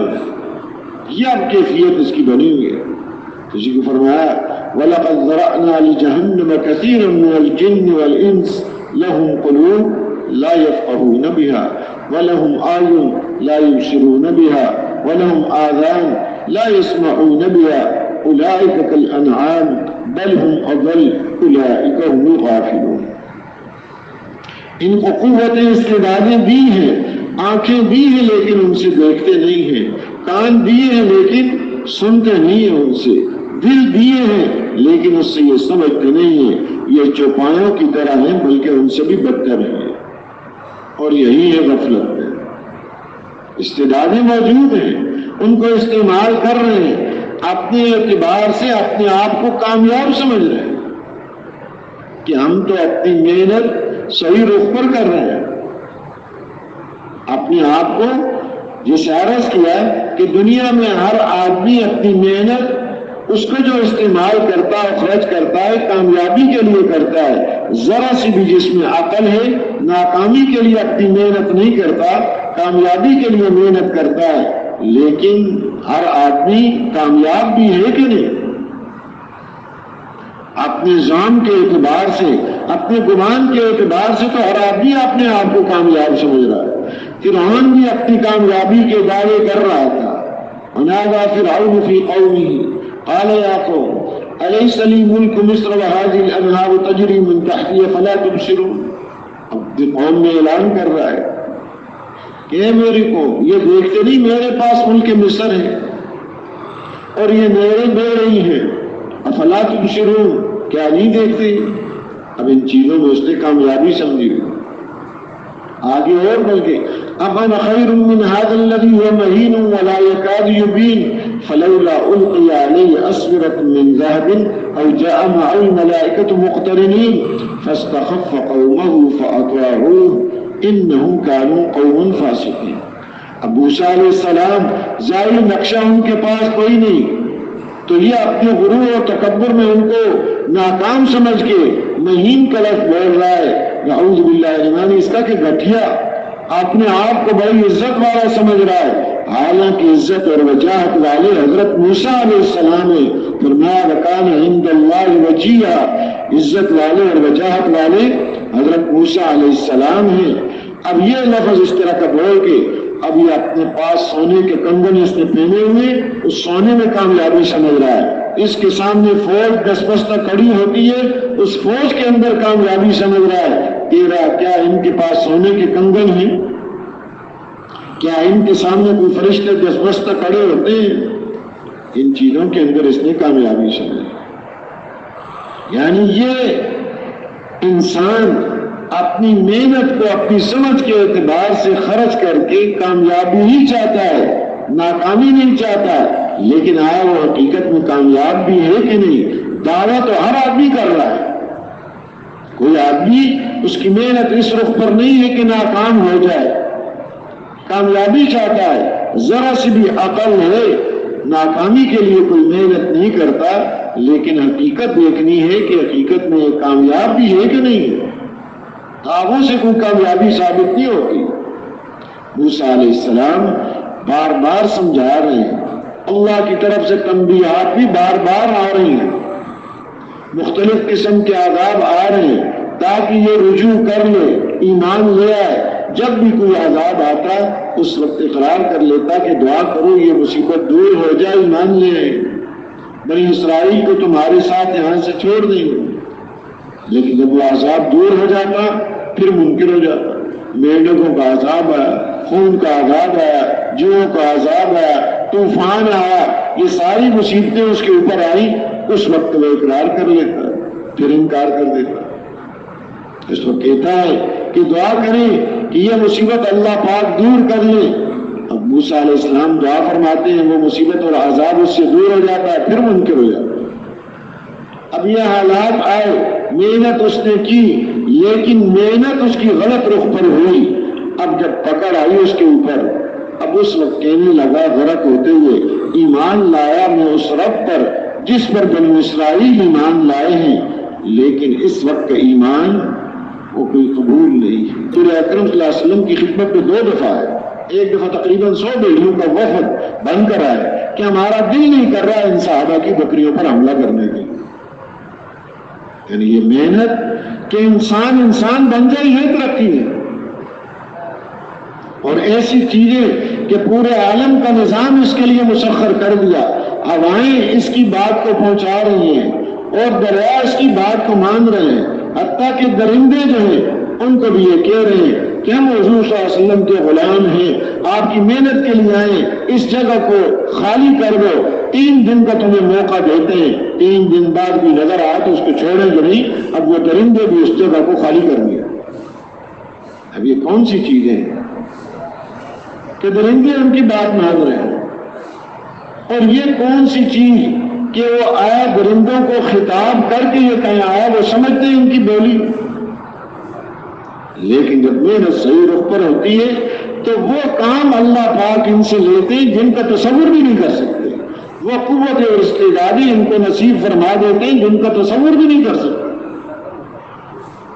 یہ اب کیفیت اس کی بنی ہوئی ہے۔ کسی کو فرمایا وَلَقَدْ ذَرَأْنَا لِجَهَنَّمَ كَثِيرًا مِنَ الْجِنِّ وَالْإِنسِ لَهُمْ قُلُوبٌ لَا يَفْقَهُونَ بِهَا وَلَهُمْ أَعْيُنٌ لَا يُبْصِرُونَ بِهَا وَلَهُمْ آذَانٌ لَا يَسْمَعُونَ بِهَا أُولَئِكَ كَالْأَنْعَامِ بَلْ هُمْ أَضَلُّ أُولَئِكَ هُمُ الْغَافِلُونَ۔ ان کو قوتیں استعدادیں دی ہیں، آنکھیں دی ہیں لیکن ان سے دیکھتے نہیں ہیں، کان دیے ہیں لیکن سنتے نہیں ہیں ان سے، دل دیے ہیں لیکن اس سے یہ سمجھتے نہیں ہیں، یہ چوپایوں کی طرح ہیں بلکہ ان سے بھی بدتر ہیں۔ اور یہی ہے غفلت میں، استعدادیں موجود ہیں، ان کو استعمال کر رہے ہیں، اپنے اعتبار سے اپنے آپ کو کامیاب سمجھ رہے ہیں کہ ہم تو اپنی محنت صحیح رخ پر کر رہے ہیں، اپنے آپ کو جیسے عرض کیا کہ دنیا میں ہر آدمی اپنی محنت اس کو جو استعمال کرتا ہے خرچ کرتا ہے کامیابی کے لیے کرتا ہے، ذرا سی بھی جس میں عقل ہے ناکامی کے لیے اپنی محنت نہیں کرتا، کامیابی کے لیے محنت کرتا ہے۔ لیکن ہر آدمی کامیاب بھی ہے کہ نہیں؟ اپنے ظان کے اعتبار سے، اپنے گمان کے اعتبار سے تو ہر آدمی اپنے آپ کو کامیاب سمجھ رہا ہے۔ فرعون بھی اپنی کامیابی کے دعوے کر رہا تھا۔ ونادى فرعون في قومه قال يا قوم أليس لي ملك مصر وهذه الأنهار تجري من تحتي فلا تبصرون۔ اب قوم میں اعلان کر رہا ہے کہ اے میری قوم، یہ دیکھتے نہیں میرے پاس ملک مصر ہے اور یہ نہریں بہ رہی ہیں، افلا تبصرون، کیا نہیں دیکھتے؟ اب ان چیزوں میں اس نے کامیابی سمجھی ہوئی۔ آگے اور بلکہ أَمَنَ خَيْرٌ مِّنْ هَذَا الَّذِي هُوَ مَهِينٌ وَلَا يَكَادُ يُبِينُ فَلَوْلَا أُلْقِيَ عَلَيْهِ أَسْوِرَةٌ مِّن ذَهَبٍ أَوْ جَاءَ مَعَهُ الْمَلَائِكَةُ مُقْتَرِنِينَ فَاسْتَخَفَّ قَوْمَهُ فَأَطَاعُوهُ إِنَّهُمْ كَانُوا قَوْمًا فَاسِقِينَ۔ اب موسیٰ علیہ السلام ظاہری نقشہ ان کے پاس کوئی نہیں، تو یہ اپنے غرور اور تکبر میں ان کو ناکام سمجھ کے مہین کا لفظ بول رہا ہے، نعوذ باللہ، یعنی اس کا کہ گٹھیا اپنے آپ کو بڑی عزت والا سمجھ رہا ہے، حالانکہ عزت اور وجاہت والے حضرت موسیٰ علیہ السلام ہیں. فرمایا وکان عند اللہ وجیہا، عزت والے اور وجاہت والے حضرت موسیٰ علیہ السلام ہیں. اب یہ لفظ اس طرح کا بول کے اب یہ اپنے پاس سونے کے کنگن اس نے پہنے ہوئے اس سونے میں کامیابی سمجھ رہا ہے. اس کے سامنے فوج دس بستہ کھڑی ہوتی ہے، اس فوج کے اندر کامیابی سمجھ رہا ہے. تیرا کیا ان کے پاس سونے کے کنگن ہیں؟ کیا ان کے سامنے کوئی فرشتے دس بستہ کھڑے ہوتے ہیں؟ ان چیزوں کے اندر اس نے کامیابی سمجھی. یعنی یہ انسان اپنی محنت کو اپنی سمجھ کے اعتبار سے خرچ کر کے کامیابی ہی چاہتا ہے، ناکامی نہیں چاہتا. لیکن آیا وہ حقیقت میں کامیاب بھی ہے کہ نہیں؟ دعویٰ تو ہر آدمی کر رہا ہے. کوئی آدمی اس کی محنت اس رخ پر نہیں ہے کہ ناکام ہو جائے، کامیابی چاہتا ہے. ذرا سی بھی عقل ہے، ناکامی کے لیے کوئی محنت نہیں کرتا. لیکن حقیقت دیکھنی ہے کہ حقیقت میں یہ کامیاب بھی ہے کہ نہیں ہے. خوابوں سے کوئی کامیابی ثابت نہیں ہوتی. موسیٰ علیہ السلام بار بار سمجھا رہے ہیں، اللہ کی طرف سے تنبیہات بھی بار بار آ رہی ہیں، مختلف قسم کے عذاب آ رہے ہیں تاکہ یہ رجوع کر لے، ایمان لے آئے. جب بھی کوئی عذاب آتا اس وقت اقرار کر لیتا کہ دعا کرو یہ مصیبت دور ہو جائے، ایمان لے آئے. بنی اسرائیل کو تمہارے ساتھ یہاں سے چھوڑ دیں گے. لیکن جب وہ عذاب دور ہو جاتا پھر منکر ہو جاتا. میڈکوں کا عذاب آیا، خون کا عذاب آیا، جوؤں کا عذاب آیا، طوفان آیا، یہ ساری مصیبتیں اس کے اوپر آئی. اس وقت وہ اقرار کر لیتا پھر انکار کر دیتا. اس وقت کہتا ہے کہ دعا کریں کہ یہ مصیبت اللہ پاک دور کر لے. اب موسیٰ علیہ السلام دعا فرماتے ہیں، وہ مصیبت اور عذاب اس سے دور ہو جاتا ہے، پھر منکر ہو جاتا ہے. اب یہ حالات آئے، محنت اس نے کی لیکن محنت اس کی غلط رخ پر ہوئی. اب جب پکڑ آئی اس کے اوپر، اب اس وقت کہنے لگا غرق ہوتے ہوئے، ایمان لایا میں اس رب پر جس پر بنی اسرائیل ایمان لائے ہیں، لیکن اس وقت کا ایمان وہ کوئی قبول نہیں ہے. رسول اکرم صلی اللہ علیہ وسلم کی خدمت میں 2 دفعہ ہے. ایک دفعہ تقریباً 100 بیڑیوں کا وفد بن کر آئے کہ ہمارا دل نہیں کر رہا ان صحابہ کی بکریوں پر حملہ کرنے کی. یعنی یہ محنت کہ انسان بن جائے، یہ ترقی ہے. اور ایسی چیزیں کہ پورے عالم کا نظام اس کے لیے مسخر کر دیا. ہوائیں اس کی بات کو پہنچا رہی ہیں اور دریا اس کی بات کو مان رہے ہیں. حتیٰ کہ درندے جو ہیں ان کو بھی یہ کہہ رہے ہیں کہ ہم حضور صلی اللہ علیہ وسلم کے غلام ہیں، آپ کی محنت کے لیے آئے، اس جگہ کو خالی کر دو. 3 دن کا تمہیں موقع دیتے ہیں، 3 دن بعد بھی نظر آئے تو اس کو چھوڑیں گے نہیں. اب وہ درندے بھی اس جگہ کو خالی کر دیا. اب یہ کون سی چیزیں ہیں کہ درندے ان کی بات مان رہے ہیں؟ اور یہ کون سی چیز کہ وہ آیا درندوں کو خطاب کر کے یہ کہیں آیا، وہ سمجھتے ہیں ان کی بولی. لیکن جب محنت صحیح رخ پر ہوتی ہے تو وہ کام اللہ پاک ان سے لیتے ہیں جن کا تصور بھی نہیں کر سکتے. وہ قوت اور استعدادی ان کو نصیب فرما دیتے ہیں جن کا تصور بھی نہیں کر سکتے.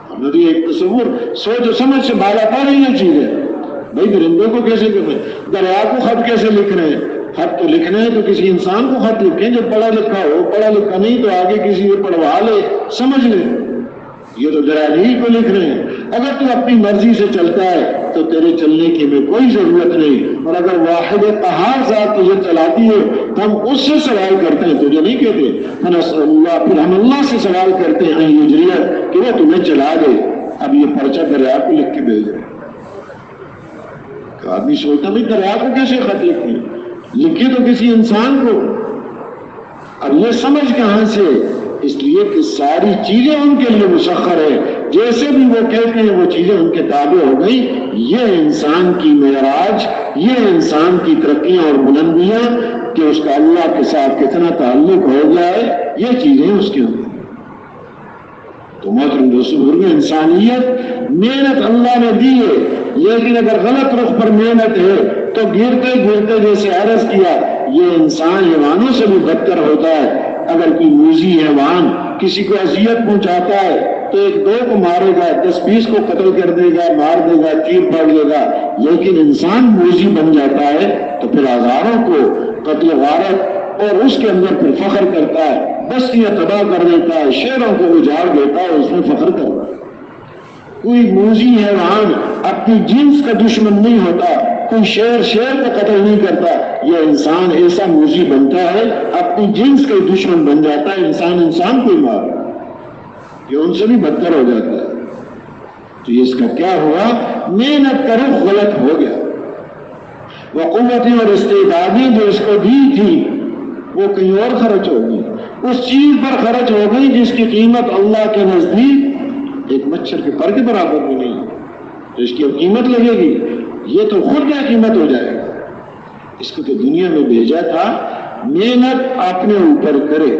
ہماری ایک تصور سوچ و سمجھ سے بالا پا رہی یہ چیزیں. بھائی درندوں کو کیسے کر رہے ہیں، دریا کو خط کیسے لکھ رہے ہیں؟ خط تو لکھنا ہے تو کسی انسان کو خط لکھیں جو پڑھا لکھا ہو، پڑھا لکھا نہیں تو آگے کسی کو پڑھوا لے، سمجھ لے. یہ تو دریا کو لکھ رہے ہیں. اگر تو اپنی مرضی سے چلتا ہے تو تیرے چلنے کی میں کوئی ضرورت نہیں. اور اگر واحد قہار ذات تجھے چلاتی ہے تو ہم اس سے سوال کرتے ہیں، تجھے نہیں کہتے. پھر ہم اللہ سے سوال کرتے ہیں یجریت کہ وہ تمہیں چلا دے. اب یہ پرچہ دریا کو لکھ کے بھیج رہے. آدمی سوچتا بھائی دریا کو کیسے خط لکھے تو کسی انسان کو. اب یہ سمجھ کہاں سے؟ اس لیے کہ ساری چیزیں ان کے لیے مسخر ہے. جیسے بھی وہ کہتے ہیں وہ چیزیں ان کے تابع ہو گئی. یہ انسان کی معراج، یہ انسان کی ترقیاں اور بلندیاں کہ اس کا اللہ کے ساتھ کتنا تعلق ہو جائے، یہ چیزیں اس کے اندر. تو محترم دوستو، انسانیت محنت اللہ نے دی ہے، لیکن اگر غلط رخ پر محنت ہے تو گرتے گرتے جیسے عرض کیا یہ انسان حیوانوں سے بھی بدتر ہوتا ہے. اگر کوئی موذی حیوان کسی کو اذیت پہنچاتا ہے تو 1-2 کو مارے گا، 10-20 کو قتل کر دے گا، مار دے گا، تیر پاڑ لے گا. لیکن انسان موذی بن جاتا ہے تو پھر ہزاروں کو قتل غارت اور اس کے اندر پھر فخر کرتا ہے، بستیاں تباہ کر دیتا ہے، شہروں کو اجاڑ دیتا ہے، اس میں فخر کرتا ہے. کوئی موذی حیوان اپنی جنس کا دشمن نہیں ہوتا، کوئی شیر کو قتل نہیں کرتا. یہ انسان ایسا موذی بنتا ہے، اپنی جنس کا دشمن بن جاتا ہے، انسان کو ہی مارتا ہے، یہ ان سے بھی بدتر ہو جاتا ہے. تو اس کا کیا ہوا؟ محنت کا رخ غلط ہو گیا. وہ قوتیں اور استعدادیں جو اس کو دی تھی وہ کہیں اور خرچ ہو گئی، اس چیز پر خرچ ہو گئی جس کی قیمت اللہ کے نزدیک ایک مچھر کے پر کے برابر بھی نہیں. تو اس کی اب قیمت لگے گی، یہ تو خود کیا قیمت ہو جائے گا. اس کو تو دنیا میں بھیجا تھا محنت اپنے اوپر کرے،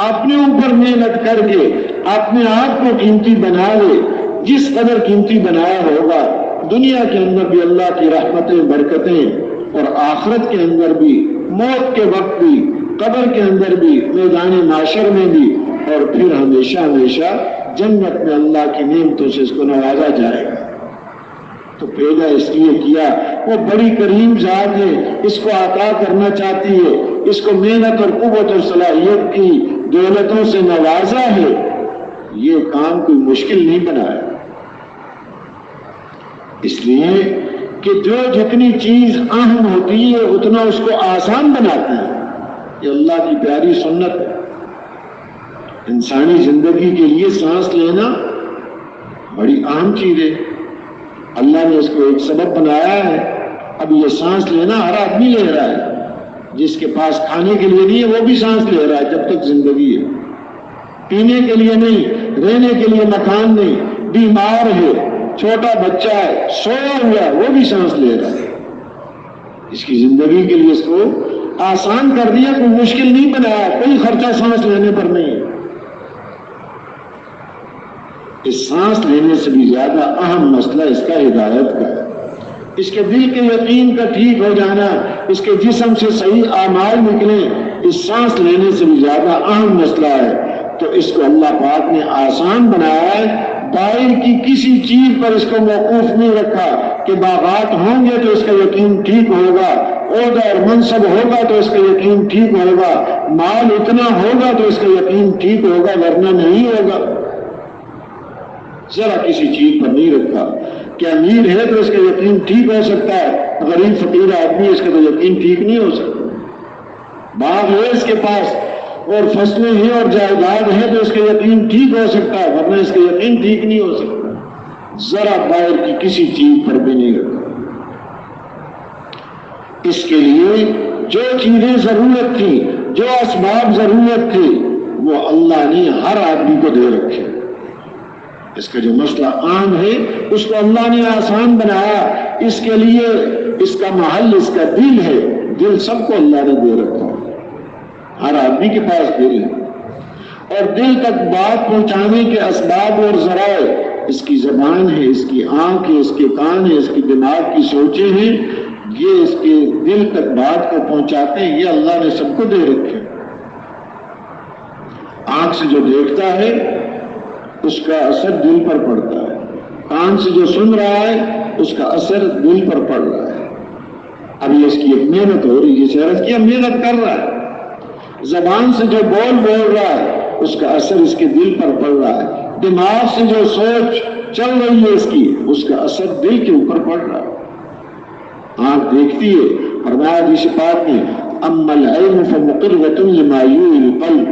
اپنے اوپر محنت کر کے اپنے آپ کو قیمتی بنا لے. جس قدر قیمتی بنایا ہوگا دنیا کے اندر بھی اللہ کی رحمتیں برکتیں اور آخرت کے اندر بھی، موت کے وقت بھی، قبر کے اندر بھی، میدان معاشر میں بھی، اور پھر ہمیشہ ہمیشہ جنت میں اللہ کی نعمتوں سے اس کو نوازا جائے گا. تو پیدا اس لیے کیا، وہ بڑی کریم ذات ہے، اس کو عطا کرنا چاہتی ہے، اس کو محنت اور قوت اور صلاحیت کی دولتوں سے نوازا ہے. یہ کام کوئی مشکل نہیں بنایا، اس لیے کہ جو جتنی چیز اہم ہوتی ہے اتنا اس کو آسان بناتی ہے. یہ اللہ کی پیاری سنت ہے. انسانی زندگی کے لیے سانس لینا بڑی اہم چیز ہے. اللہ نے اس کو ایک سبب بنایا ہے. اب یہ سانس لینا ہر آدمی لے رہا ہے، جس کے پاس کھانے کے لیے نہیں ہے وہ بھی سانس لے رہا ہے جب تک زندگی ہے. پینے کے لیے نہیں، رہنے کے لیے مکان نہیں، بیمار ہے، چھوٹا بچہ ہے، سویا ہوا ہے، وہ بھی سانس لے رہا ہے. اس کی زندگی کے لیے اس کو آسان کر دیا، کوئی مشکل نہیں بنایا، کوئی خرچہ سانس لینے پر نہیں ہے. اس سانس لینے سے بھی زیادہ اہم مسئلہ اس کا ہدایت کا ہے. اس کے دل کے یقین کا ٹھیک ہو جانا، اس کے جسم سے صحیح اعمال نکلیں، اس سانس لینے سے بھی زیادہ اہم مسئلہ ہے. تو اس کو اللہ پاک نے آسان بنایا ہے. باہر کی کسی چیز پر اس کو موقوف نہیں رکھا کہ باغات ہوں گے تو اس کا یقین ٹھیک ہوگا، عہدہ اور منصب ہوگا تو اس کا یقین ٹھیک ہوگا، مال اتنا ہوگا تو اس کا یقین ٹھیک ہوگا، ورنہ نہیں ہوگا. ذرا کسی چیز پر نہیں رکھا کہ امیر ہے تو اس کا یقین ٹھیک ہو سکتا ہے، غریب فقیر آدمی اس کا تو یقین ٹھیک نہیں ہو سکتا. باغ ہے اس کے پاس اور فصلیں ہیں اور جائیداد ہے تو اس کا یقین ٹھیک ہو سکتا ہے، ورنہ اس کا یقین ٹھیک نہیں ہو سکتا. ذرا باہر کی کسی چیز پر بھی نہیں رکھا. اس کے لیے جو چیزیں ضرورت تھی، جو اسباب ضرورت تھے، وہ اللہ نے ہر آدمی کو دے رکھے. اس کا جو مسئلہ عام ہے اس کو اللہ نے آسان بنایا. اس کے لیے اس کا محل اس کا دل ہے. دل سب کو اللہ نے دے رکھا، ہر آدمی کے پاس دل ہے. اور دل تک بات پہنچانے کے اسباب اور ذرائع اس کی زبان ہے، اس کی آنکھ ہے، اس کے کان ہے، اس کی دماغ کی سوچیں ہیں. یہ اس کے دل تک بات کو پہنچاتے ہیں. یہ اللہ نے سب کو دے رکھے. آنکھ سے جو دیکھتا ہے اس کا اثر دل پر پڑتا ہے، کان سے جو سن رہا ہے اس کا اثر دل پر پڑ رہا ہے. اب یہ اس کی ایک محنت ہو رہی ہے، جسے عرض کیا محنت کر رہا ہے. زبان سے جو بول رہا ہے اس کا اثر اس کے دل پر پڑ رہا ہے. دماغ سے جو سوچ چل رہی ہے اس کی، اس کا اثر دل کے اوپر پڑ رہا ہے. آنکھ دیکھتی ہے، فرمایا حدیث پاک میں اما العین فمقرۃ لما یوحی القلب.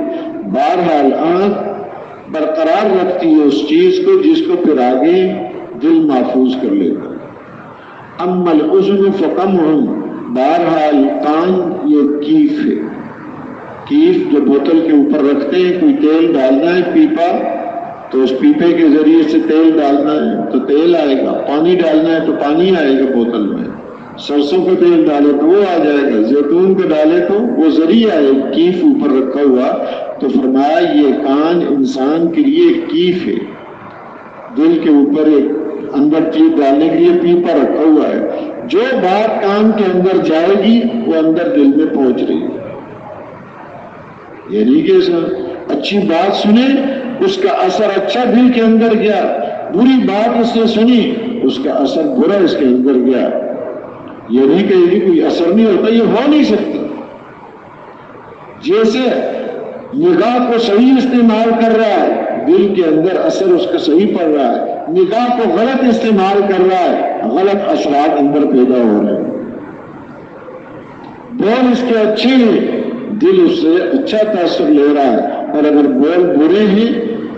بہرحال آنکھ برقرار رکھتی ہے اس چیز کو جس کو پھر آگے دل محفوظ کر لیتا. اما الاذن فقمع. بہرحال کان یہ کیف ہے. کیف جو بوتل کے اوپر رکھتے ہیں، کوئی تیل ڈالنا ہے پیپا تو اس پیپے کے ذریعے سے تیل ڈالنا ہے تو تیل آئے گا، پانی ڈالنا ہے تو پانی آئے گا بوتل میں. سرسوں کا تیل ڈالے تو وہ آ جائے گا، زیتون کا ڈالے تو وہ ذریعہ ہے، کیف اوپر رکھا ہوا. تو فرمایا یہ کان انسان کے لیے ایک کیف ہے، دل کے اوپر ایک اندر چیز ڈالنے کے لیے پیپا رکھا ہوا ہے. جو بات کان کے اندر جائے گی وہ اندر دل میں پہنچ رہی ہے. یعنی کہ اچھی بات سنیں اس کا اثر اچھا دل کے اندر گیا، بری بات اس نے سنی اس کا اثر برا اس کے اندر گیا، یہ نہیں کہے کہ کوئی اثر نہیں ہوتا، یہ ہو نہیں سکتا۔ جیسے نگاہ کو صحیح استعمال کر رہا ہے، دل کے اندر اثر اس کا صحیح پڑ رہا ہے، نگاہ کو غلط استعمال کر رہا ہے، غلط اثرات اندر پیدا ہو رہے ہیں۔ بول اس کے اچھے ہیں، دل اس سے اچھا تاثر لے رہا ہے، اور اگر بول برے ہیں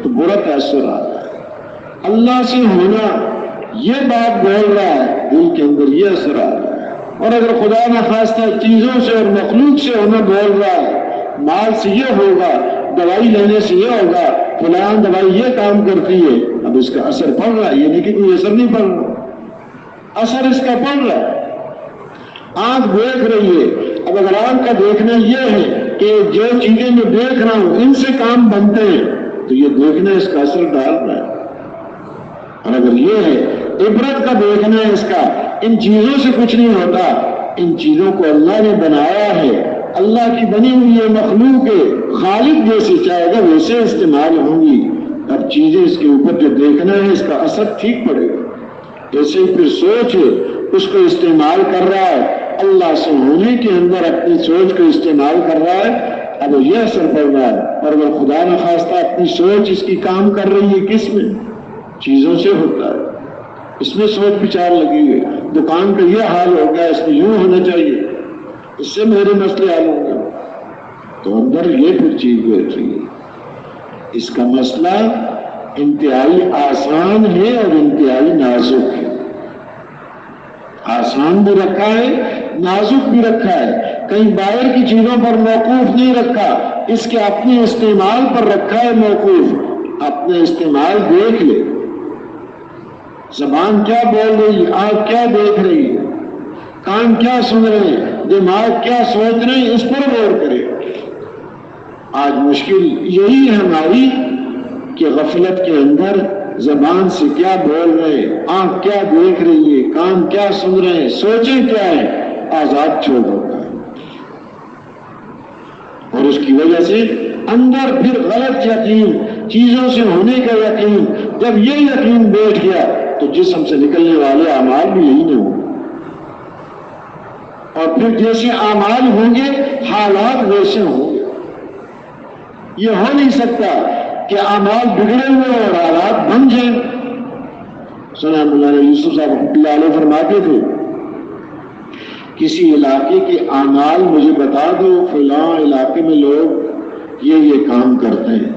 تو برا تاثر آ رہا ہے۔ اللہ سے ہونا یہ بات بول رہا ہے، دل کے اندر یہ اثر آ رہا ہے، اور اگر خدا نخواستہ چیزوں سے اور مخلوق سے ہونا بول رہا ہے، مال سے یہ ہوگا، دوائی لینے سے یہ ہوگا، فلاں دوائی یہ کام کرتی ہے، اب اس کا اثر پڑ رہا ہے، یہ نہیں کہ کوئی اثر نہیں پڑ رہا، اثر اس کا پڑ رہا ہے۔ آنکھ دیکھ رہی ہے، اب اگر آنکھ کا دیکھنا یہ ہے کہ جو چیزیں میں دیکھ رہا ہوں ان سے کام بنتے ہیں، تو یہ دیکھنا اس کا اثر ڈال رہا ہے۔ اور اگر یہ ہے عبرت کا دیکھنا ہے اس کا، ان چیزوں سے کچھ نہیں ہوتا، ان چیزوں کو اللہ نے بنایا ہے، اللہ کی بنی ہوئی یہ مخلوق ہے، خالق جیسے چاہے گا ویسے استعمال ہوں گی، اب چیزیں اس کے اوپر جو دیکھنا ہے اس کا اثر ٹھیک پڑے گا۔ ایسے ہی پھر سوچ ہے، اس کو استعمال کر رہا ہے، اللہ سے ہونے کے اندر اپنی سوچ کو استعمال کر رہا ہے، اب یہ اثر پڑ رہا ہے۔ اور اگر خدا نخواستہ اپنی سوچ اس کی کام کر رہی ہے، کس میں؟ چیزوں سے ہوتا ہے، اس میں سوچ بچار لگی ہوئی، دکان کا یہ حال ہو گیا، اس میں یوں ہونا چاہیے، اس سے میرے مسئلے حل ہوں گے، تو اندر یہ پھر چیز بیٹھ رہی ہے۔ اس کا مسئلہ انتہائی آسان ہے اور انتہائی نازک ہے، آسان بھی رکھا ہے، نازک بھی رکھا ہے، کہیں باہر کی چیزوں پر موقوف نہیں رکھا، اس کے اپنے استعمال پر رکھا ہے موقوف، اپنے استعمال دیکھ لے، زبان کیا بول رہی ہے، آنکھ کیا دیکھ رہی ہے، کان کیا سن رہے ہیں، دماغ کیا سوچ رہے ہیں، اس پر غور کرے۔ آج مشکل یہی ہے ہماری کہ غفلت کے اندر زبان سے کیا بول رہے ہیں، آنکھ کیا دیکھ رہی ہے، کان کیا سن رہے ہیں، سوچیں کیا ہے، آزاد چھوڑ ہوتا ہے، اور اس کی وجہ سے اندر پھر غلط یقین، چیزوں سے ہونے کا یقین، جب یہ یقین بیٹھ گیا تو جسم سے نکلنے والے اعمال بھی یہی نہیں ہوں گے، اور پھر جیسے اعمال ہوں گے حالات ویسے ہوں گے۔ یہ ہو نہیں سکتا کہ اعمال بگڑے ہوئے اور حالات بن جائیں۔ سنا مولانا یوسف صاحب رحمۃ اللہ علیہ فرماتے تھے، کسی علاقے کے اعمال مجھے بتا دو، فلاں علاقے میں لوگ یہ کام کرتے ہیں،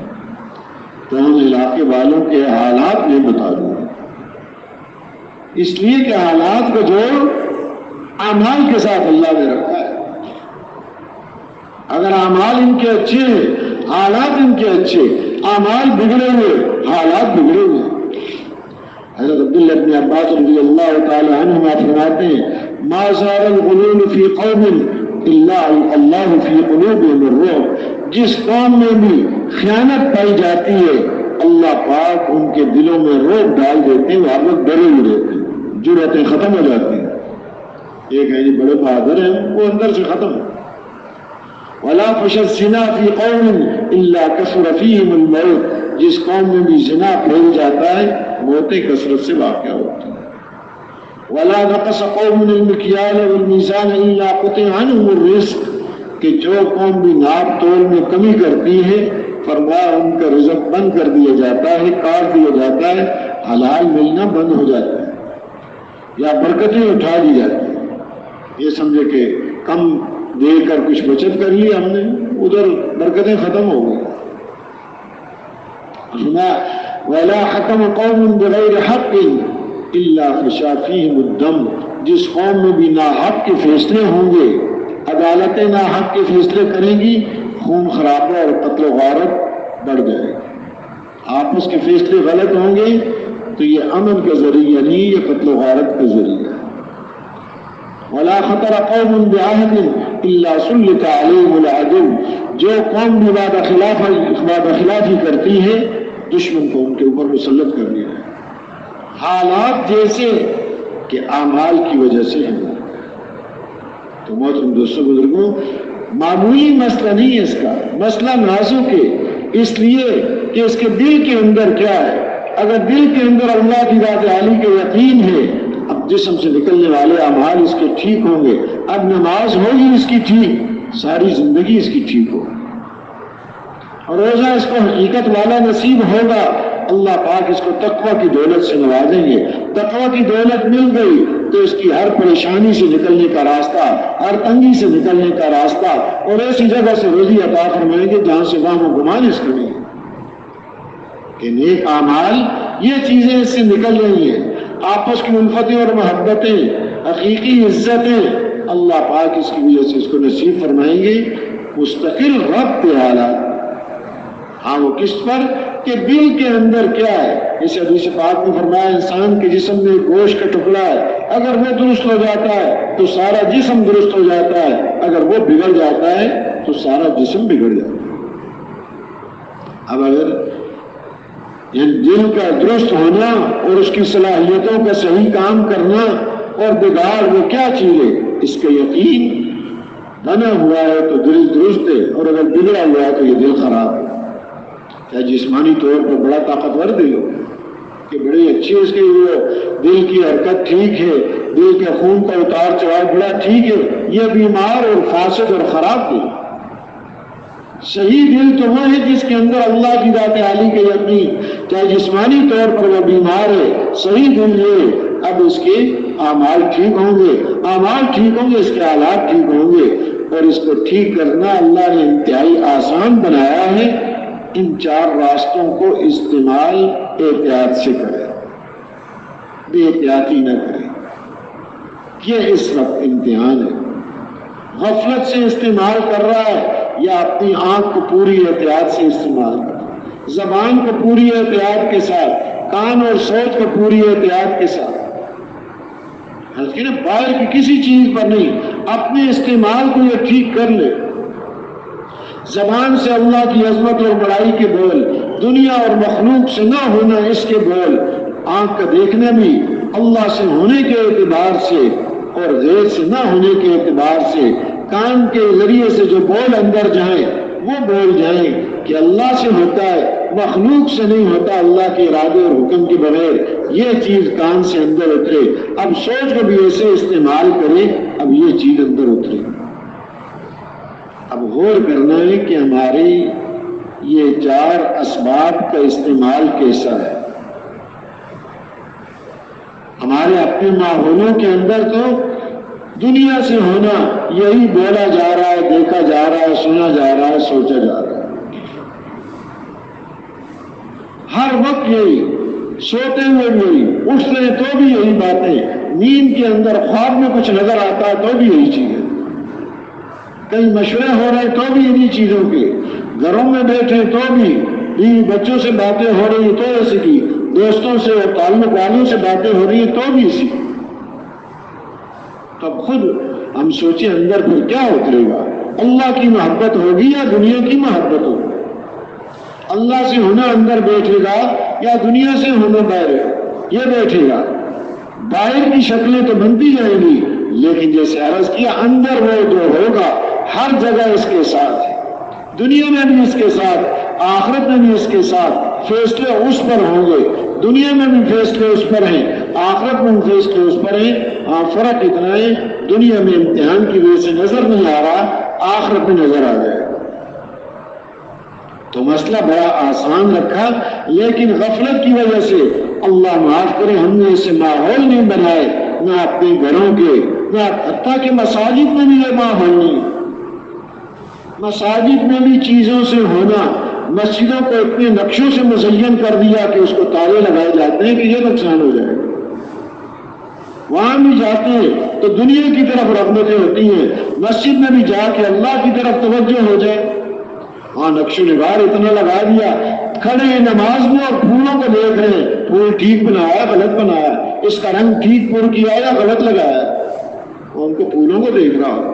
تو ان علاقے والوں کے حالات میں بتا دوں، اس لیے کہ حالات کو جوڑ اعمال کے ساتھ اللہ نے رکھا ہے۔ اگر اعمال ان کے اچھے ہیں، حالات ان کے اچھے، اعمال بگڑے ہوئے، حالات بگڑے ہوئے۔ حضرت عبداللہ بن عباس رضی اللہ تعالی عنہما فرماتے ہیں، ما زال الغلول فی قوم الا اللہ فی قلوبہم الرعب، جس قوم میں بھی خیانت پائی جاتی ہے اللہ پاک ان کے دلوں میں رعب ڈال دیتے ہیں، وہ لوگ ڈرے ہوئے رہتے ہیں، جرأتیں ختم ہو جاتی ہیں۔ ایک ہے جی بڑے بہادر ہیں، وہ اندر سے ختم ہے۔ وَلَا فَشَ الزِّنَا فِي قَوْمٍ إِلَّا كَثُرَ فِيهِمُ الْمَوْتُ، جس قوم میں بھی زنا پھیل جاتا ہے موتیں کثرت سے واقع ہوتی ہیں۔ وَلَا نَقَصَ قَوْمٌ الْمِكْيَالَ وَالْمِيزَانَ إِلَّا قُطِعَ عَنْهُمُ الرِّزْقُ، کہ جو قوم بھی ناپ تول میں کمی کرتی ہے فرمایا ان کا رزق بند کر دیا جاتا ہے، کاٹ دیا جاتا ہے، حلال ملنا بند ہو جاتا ہے، یا برکتیں اٹھا دی جاتی ہیں۔ یہ سمجھے کہ کم دے کر کچھ بچت کر لی ہم نے، ادھر برکتیں ختم ہو گئی۔ وَلَا حَكَمَ قَوْمٌ بِغَيْرِ حَقٍّ إِلَّا فَشَا فِيهِمُ الدَّمُ، جس قوم میں بھی ناحق کے فیصلے ہوں گے، عدالتیں ناحق کے فیصلے کریں گی، خون خرابہ اور قتل و غارت بڑھ جائے گی۔ آپس کے فیصلے غلط ہوں گے تو یہ امن کا ذریعہ نہیں، یہ قتل و غارت کا ذریعہ ہے۔ وَلَا خَطَرَ قَوْمٌ بِعَهْدٍ إِلَّا سُلِّطَ عَلَيْهِمُ الْعَدُوُّ، جو قوم بھی وعدہ خلافی کرتی ہے دشمن کو ان کے اوپر مسلط کر دیا ہے۔ حالات جیسے کہ اعمال کی وجہ سے ہیں۔ تو محترم دوستوں بزرگوں، معمولی مسئلہ نہیں ہے، اس کا مسئلہ نازک ہے، اس لیے کہ اس کے دل کے اندر کیا ہے. اگر دل کے اندر اللہ کی ذات عالی کا یقین ہے، اب جسم سے نکلنے والے اعمال اس کے ٹھیک ہوں گے. اب نماز ہوگی اس کی ٹھیک، ساری زندگی اس کی ٹھیک ہوگی. اور روزہ اس کو حقیقت والا نصیب ہوگا. اللہ پاک اس کو تقوی کی دولت سے نوازیں گے. تقوی کی دولت مل گئی تو اس کی ہر پریشانی سے نکلنے کا راستہ، ہر تنگی سے نکلنے کا راستہ، اور ایسی جگہ سے روزی عطا فرمائیں گے جہاں سے وہاں گمان اس کریں گے کہ نیک اعمال یہ چیزیں اس سے نکل رہی ہیں. آپس کی الفتیں اور محبتیں، حقیقی عزتیں اللہ پاک اس کی وجہ سے اس کو نصیب فرمائیں گے. مستقل ربط حالات. ہاں وہ کس پر کہ دل کے اندر کیا ہے. اس حدیث پاک میں فرمایا انسان کے جسم میں گوشت کا ٹکڑا ہے، اگر وہ درست ہو جاتا ہے تو سارا جسم درست ہو جاتا ہے، اگر وہ بگڑ جاتا ہے تو سارا جسم بگڑ جاتا ہے. اب اگر دل کا درست ہونا اور اس کی صلاحیتوں کا صحیح کام کرنا اور بگاڑ وہ کیا چیز ہے؟ اس کا یقین بنا ہوا ہے تو دل درست ہے، اور اگر بگڑا ہوا ہے تو یہ دل خراب ہے. کیا جسمانی طور پر بڑا طاقتور دل ہو کہ بڑی اچھی اس کی دل کی حرکت ٹھیک ہے، دل کے خون کا اتار چڑھاؤ بڑا ٹھیک ہے، یہ بیمار اور فاسد اور خراب دل. صحیح دل تو وہ ہے جس کے اندر اللہ کی ذات عالی کا یقین، چاہے جسمانی طور پر وہ بیمار ہے. صحیح دل یہ اب اس کے اعمال ٹھیک ہوں گے، اعمال ٹھیک ہوں گے، اس کے حالات ٹھیک ہوں گے. اور اس کو ٹھیک کرنا اللہ نے انتہائی آسان بنایا ہے. ان 4 راستوں کو استعمال احتیاط سے کرے، بے احتیاطی نہ کرے. یہ اس وقت امتحان ہے. غفلت سے استعمال کر رہا ہے یا اپنی آنکھ کو پوری احتیاط سے استعمال کر رہا ہے، زبان کو پوری احتیاط کے ساتھ، کان اور سوچ کو پوری احتیاط کے ساتھ. حالانکہ باہر کی کسی چیز پر نہیں، اپنے استعمال کو یہ ٹھیک کر لے. زبان سے اللہ کی عظمت اور بڑائی کے بول، دنیا اور مخلوق سے نہ ہونا اس کے بول. آنکھ کا دیکھنا بھی اللہ سے ہونے کے اعتبار سے اور غیر سے نہ ہونے کے اعتبار سے. کان کے ذریعے سے جو بول اندر جائیں وہ بول جائیں کہ اللہ سے ہوتا ہے، مخلوق سے نہیں ہوتا، اللہ کے ارادے اور حکم کے بغیر. یہ چیز کان سے اندر اترے. اب سوچ کو بھی ایسے استعمال کرے، اب یہ چیز اندر اترے. اب غور کرنا ہے کہ ہماری یہ 4 اسباب کا استعمال کیسا ہے. ہمارے اپنے ماحولوں کے اندر تو دنیا سے ہونا یہی بولا جا رہا ہے، دیکھا جا رہا ہے، سنا جا رہا ہے، سوچا جا رہا ہے. ہر وقت یہی، سوتے ہوئے بھی یہی، اٹھتے ہیں تو بھی یہی باتیں، نیند کے اندر خواب میں کچھ نظر آتا ہے تو بھی یہی چیزیں، کئی مشورے ہو رہے ہیں تو بھی انہی چیزوں کے، گھروں میں بیٹھے تو بھی بیوی بچوں سے باتیں ہو رہی ہیں تو ایسی کی، دوستوں سے اور تعلق والوں سے باتیں ہو رہی ہیں تو بھی اسی. تب خود ہم سوچیں اندر پھر کیا اترے گا. اللہ کی محبت ہوگی یا دنیا کی محبت ہوگی؟ اللہ سے ہونا اندر بیٹھے گا یا دنیا سے ہونا باہر یہ بیٹھے گا؟ باہر کی شکلیں تو بنتی جائیں گی، لیکن جیسے عرض کیا اندر وہ جو ہوگا ہر جگہ اس کے ساتھ ہے. دنیا میں بھی اس کے ساتھ، آخرت میں بھی اس کے ساتھ. فیصلے اس پر ہوں گے، دنیا میں بھی فیصلے اس پر ہیں، آخرت میں بھی فیصلے اس پر ہیں. ہاں فرق اتنا ہے، دنیا میں امتحان کی وجہ سے نظر نہیں آ رہا، آخرت میں نظر آ جائے. تو مسئلہ بڑا آسان رکھا، لیکن غفلت کی وجہ سے اللہ معاف کرے ہم نے اسے ماحول نہیں بنائے، نہ اپنے گھروں کے، نہ حتیٰ کہ مساجد میں بھی یہ ماحول نہیں. مساجد میں بھی چیزوں سے ہونا، مسجدوں کو اتنے نقشوں سے مزین کر دیا کہ اس کو تالے لگائے جاتے ہیں کہ یہ نقصان ہو جائے. وہاں بھی جاتے ہیں تو دنیا کی طرف رغبتیں ہوتی ہیں، مسجد میں بھی جا کے اللہ کی طرف توجہ ہو جائے. ہاں نقش و نگار اتنا لگا دیا، کھڑے ہیں نماز میں اور پھولوں کو دیکھ رہے ہیں، پھول ٹھیک بنایا غلط بنایا، اس کا رنگ ٹھیک پر کیا یا غلط لگایا، اور ان کو پھولوں کو دیکھ رہا ہو.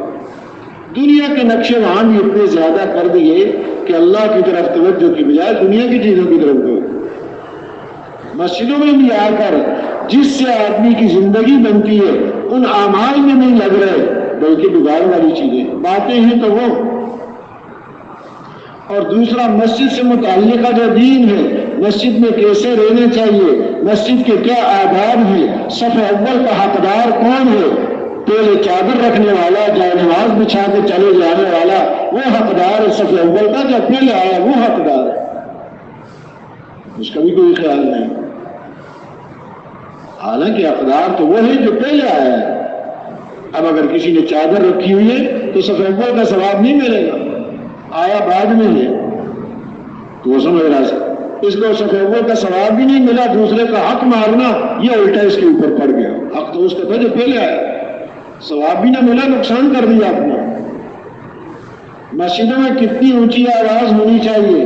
دنیا کے نقشے وہاں بھی اتنے زیادہ کر دیے کہ اللہ کی طرف توجہ کی بجائے دنیا کی چیزوں کی طرف توجہ. مسجدوں میں بھی آ کر جس سے آدمی کی زندگی بنتی ہے ان اعمال میں نہیں لگ رہے، بلکہ بگاڑ والی چیزیں باتیں ہیں تو وہ. اور دوسرا مسجد سے متعلقہ جو دین ہے، مسجد میں کیسے رہنا چاہیے، مسجد کے کیا آداب ہیں، صف اول کا حقدار کون ہے، پہلے چادر رکھنے والا، جائے نماز بچھا کے چلے جانے والا وہ حقدار ہے صف اول کا، جو پہلے آیا وہ حقدار ہے، اس کا بھی کوئی خیال نہیں۔ حالانکہ حقدار تو وہ ہے جو پہلے آیا ہے۔ اب اگر کسی نے چادر رکھی ہوئی ہے تو صف اول کا ثواب نہیں ملے گا، آیا بعد میں ہے تو وہ سمجھ رہا ہے اس کو صف اول کا ثواب بھی نہیں ملا، دوسرے کا حق مارنا یہ الٹا اس کے اوپر پڑ گیا، حق تو اس کا تھا جو پہلے آیا، ثواب بھی نہ ملا، نقصان کر دیا اپنا۔ مسجدوں میں کتنی اونچی آواز ہونی چاہیے،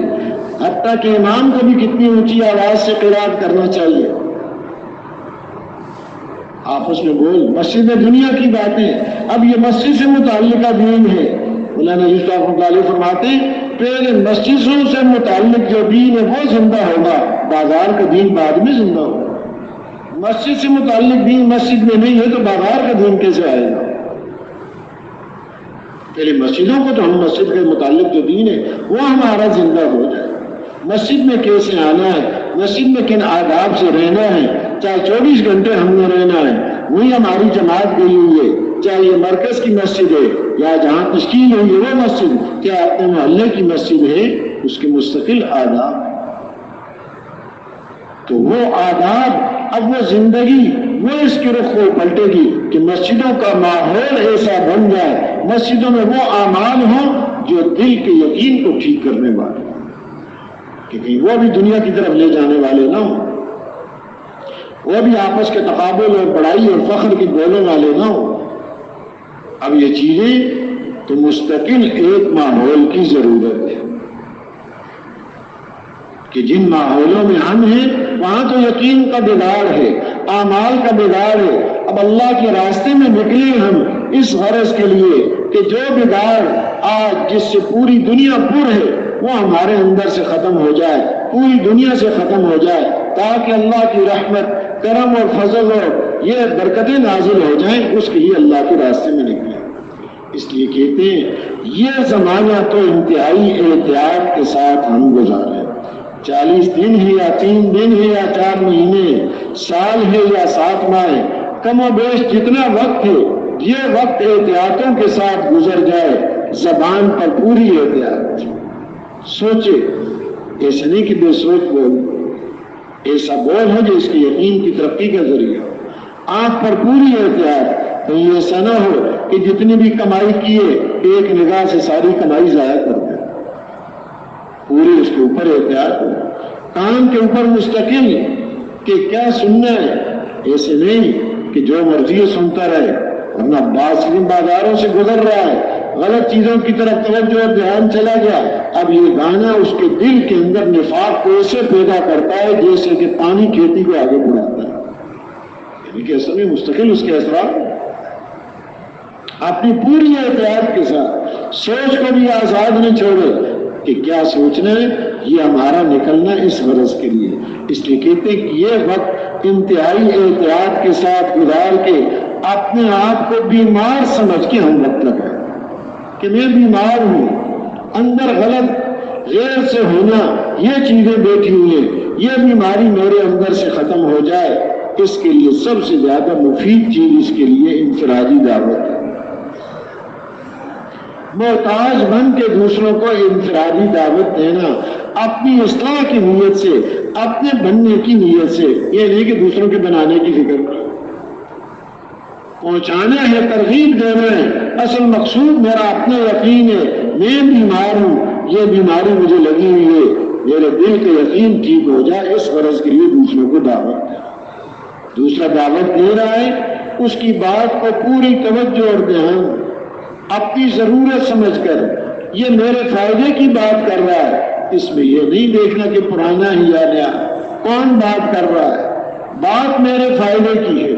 حتیٰ کہ امام کو بھی کتنی اونچی آواز سے قرات کرنا چاہیے، آپس میں بول، مسجد میں دنیا کی باتیں۔ اب یہ مسجد سے متعلقہ دین ہے، مولانا یوسف صاحب مطالعہ فرماتے ہیں پہلے مسجدوں سے متعلق جو دین ہے وہ زندہ ہوگا، بازار کا دین بعد میں زندہ ہوگا۔ مسجد سے متعلق دین مسجد میں نہیں ہے تو بازار کا دین کیسے آئے گا؟ پہلے مسجدوں کو تو ہم مسجد کے متعلق جو دین ہے وہ ہمارا زندہ ہو جائے، مسجد میں کیسے آنا ہے، مسجد میں کن آداب سے رہنا ہے، چاہے 24 گھنٹے ہم نے رہنا ہے، وہی ہماری جماعت گئی ہوئی ہے، چاہے یہ مرکز کی مسجد ہے یا جہاں تشکیل ہوئی ہے وہ مسجد، کیا اپنے محلے کی مسجد ہے، اس کے مستقل آداب، تو وہ آداب اب وہ زندگی وہ اس کے رخ کو پلٹے گی کہ مسجدوں کا ماحول ایسا بن جائے، مسجدوں میں وہ اعمال ہوں جو دل کے یقین کو ٹھیک کرنے والے، کہ کہیں وہ بھی دنیا کی طرف لے جانے والے نہ ہوں، وہ بھی آپس کے تقابل اور بڑائی اور فخر کے بولنے والے نہ ہوں۔ اب یہ چیزیں تو مستقل ایک ماحول کی ضرورت ہے کہ جن ماحولوں میں ہم ہیں وہاں تو یقین کا بگاڑ ہے، اعمال کا بگاڑ ہے۔ اب اللہ کے راستے میں نکلے ہم اس غرض کے لیے کہ جو بگاڑ آج جس سے پوری دنیا پر ہے وہ ہمارے اندر سے ختم ہو جائے، پوری دنیا سے ختم ہو جائے، تاکہ اللہ کی رحمت، کرم اور فضل اور یہ برکتیں نازل ہو جائیں، اس کے لیے اللہ کے راستے میں نکلیں۔ اس لیے کہتے ہیں یہ زمانہ تو انتہائی احتیاط کے ساتھ ہم گزاریں، 40 دن ہے یا 3 دن ہے یا 4 مہینے، سال ہے یا 7 ماہ، کم و بیش جتنا وقت ہے یہ وقت احتیاطوں کے ساتھ گزر جائے، زبان پر پوری احتیاط، سوچے، ایسا نہیں کہ بے سوچ بول، ایسا بول ہے جو اس کی یقین کی ترقی کا ذریعہ، آنکھ پر پوری احتیاط، کہیں ایسا نہ ہو کہ جتنی بھی کمائی کیے ایک نگاہ سے ساری کمائی ضائع کر دیں، پوری اس کے اوپر احتیاط ہو، کان کے اوپر مستقل کہ کیا سننا ہے، ایسے نہیں کہ جو مرضی سنتا رہے، ورنہ بازاروں سے گزر رہا ہے، غلط چیزوں کی طرف توجہ اور دھیان چلا گیا، اب یہ گانا اس کے دل کے اندر نفاق کو ایسے پیدا کرتا ہے جیسے کہ پانی کھیتی کو آگے بڑھاتا ہے، یعنی کہ اصل میں مستقل اس کے اثرات اپنی پوری احتیاط کے ساتھ، سوچ کو بھی آزاد نہ چھوڑے کہ کیا سوچنا ہے، یہ ہمارا نکلنا اس غرض کے لیے، اس لیے کہتے ہیں کہ یہ وقت انتہائی احتیاط کے ساتھ گزار کے اپنے آپ کو بیمار سمجھ کے ہم وقت لگائیں کہ میں بیمار ہوں، اندر غلط غیر سے ہونا یہ چیزیں بیٹھی ہوئی ہیں، یہ بیماری میرے اندر سے ختم ہو جائے، اس کے لیے سب سے زیادہ مفید چیز اس کے لیے انفرادی دعوت ہے، محتاج بن کے دوسروں کو انفرادی دعوت دینا، اپنی اصلاح کی نیت سے، اپنے بننے کی نیت سے، یہ نہیں کہ دوسروں کے بنانے کی فکر کرو، پہنچانا ہے، ترغیب دینا ہے، اصل مقصود میرا اپنا یقین ہے، میں بیمار ہوں، یہ بیماری مجھے لگی ہوئی ہے، میرے دل کا یقین ٹھیک ہو جائے، اس غرض کے لیے دوسروں کو دعوت دے، دوسرا دعوت دے رہا ہے اس کی بات کو پوری توجہ اور دھیان اپنی ضرورت سمجھ کر، یہ میرے فائدے کی بات کر رہا ہے، اس میں یہ نہیں دیکھنا کہ پرانا ہی یا نیا، کون بات کر رہا ہے، بات میرے فائدے کی ہے،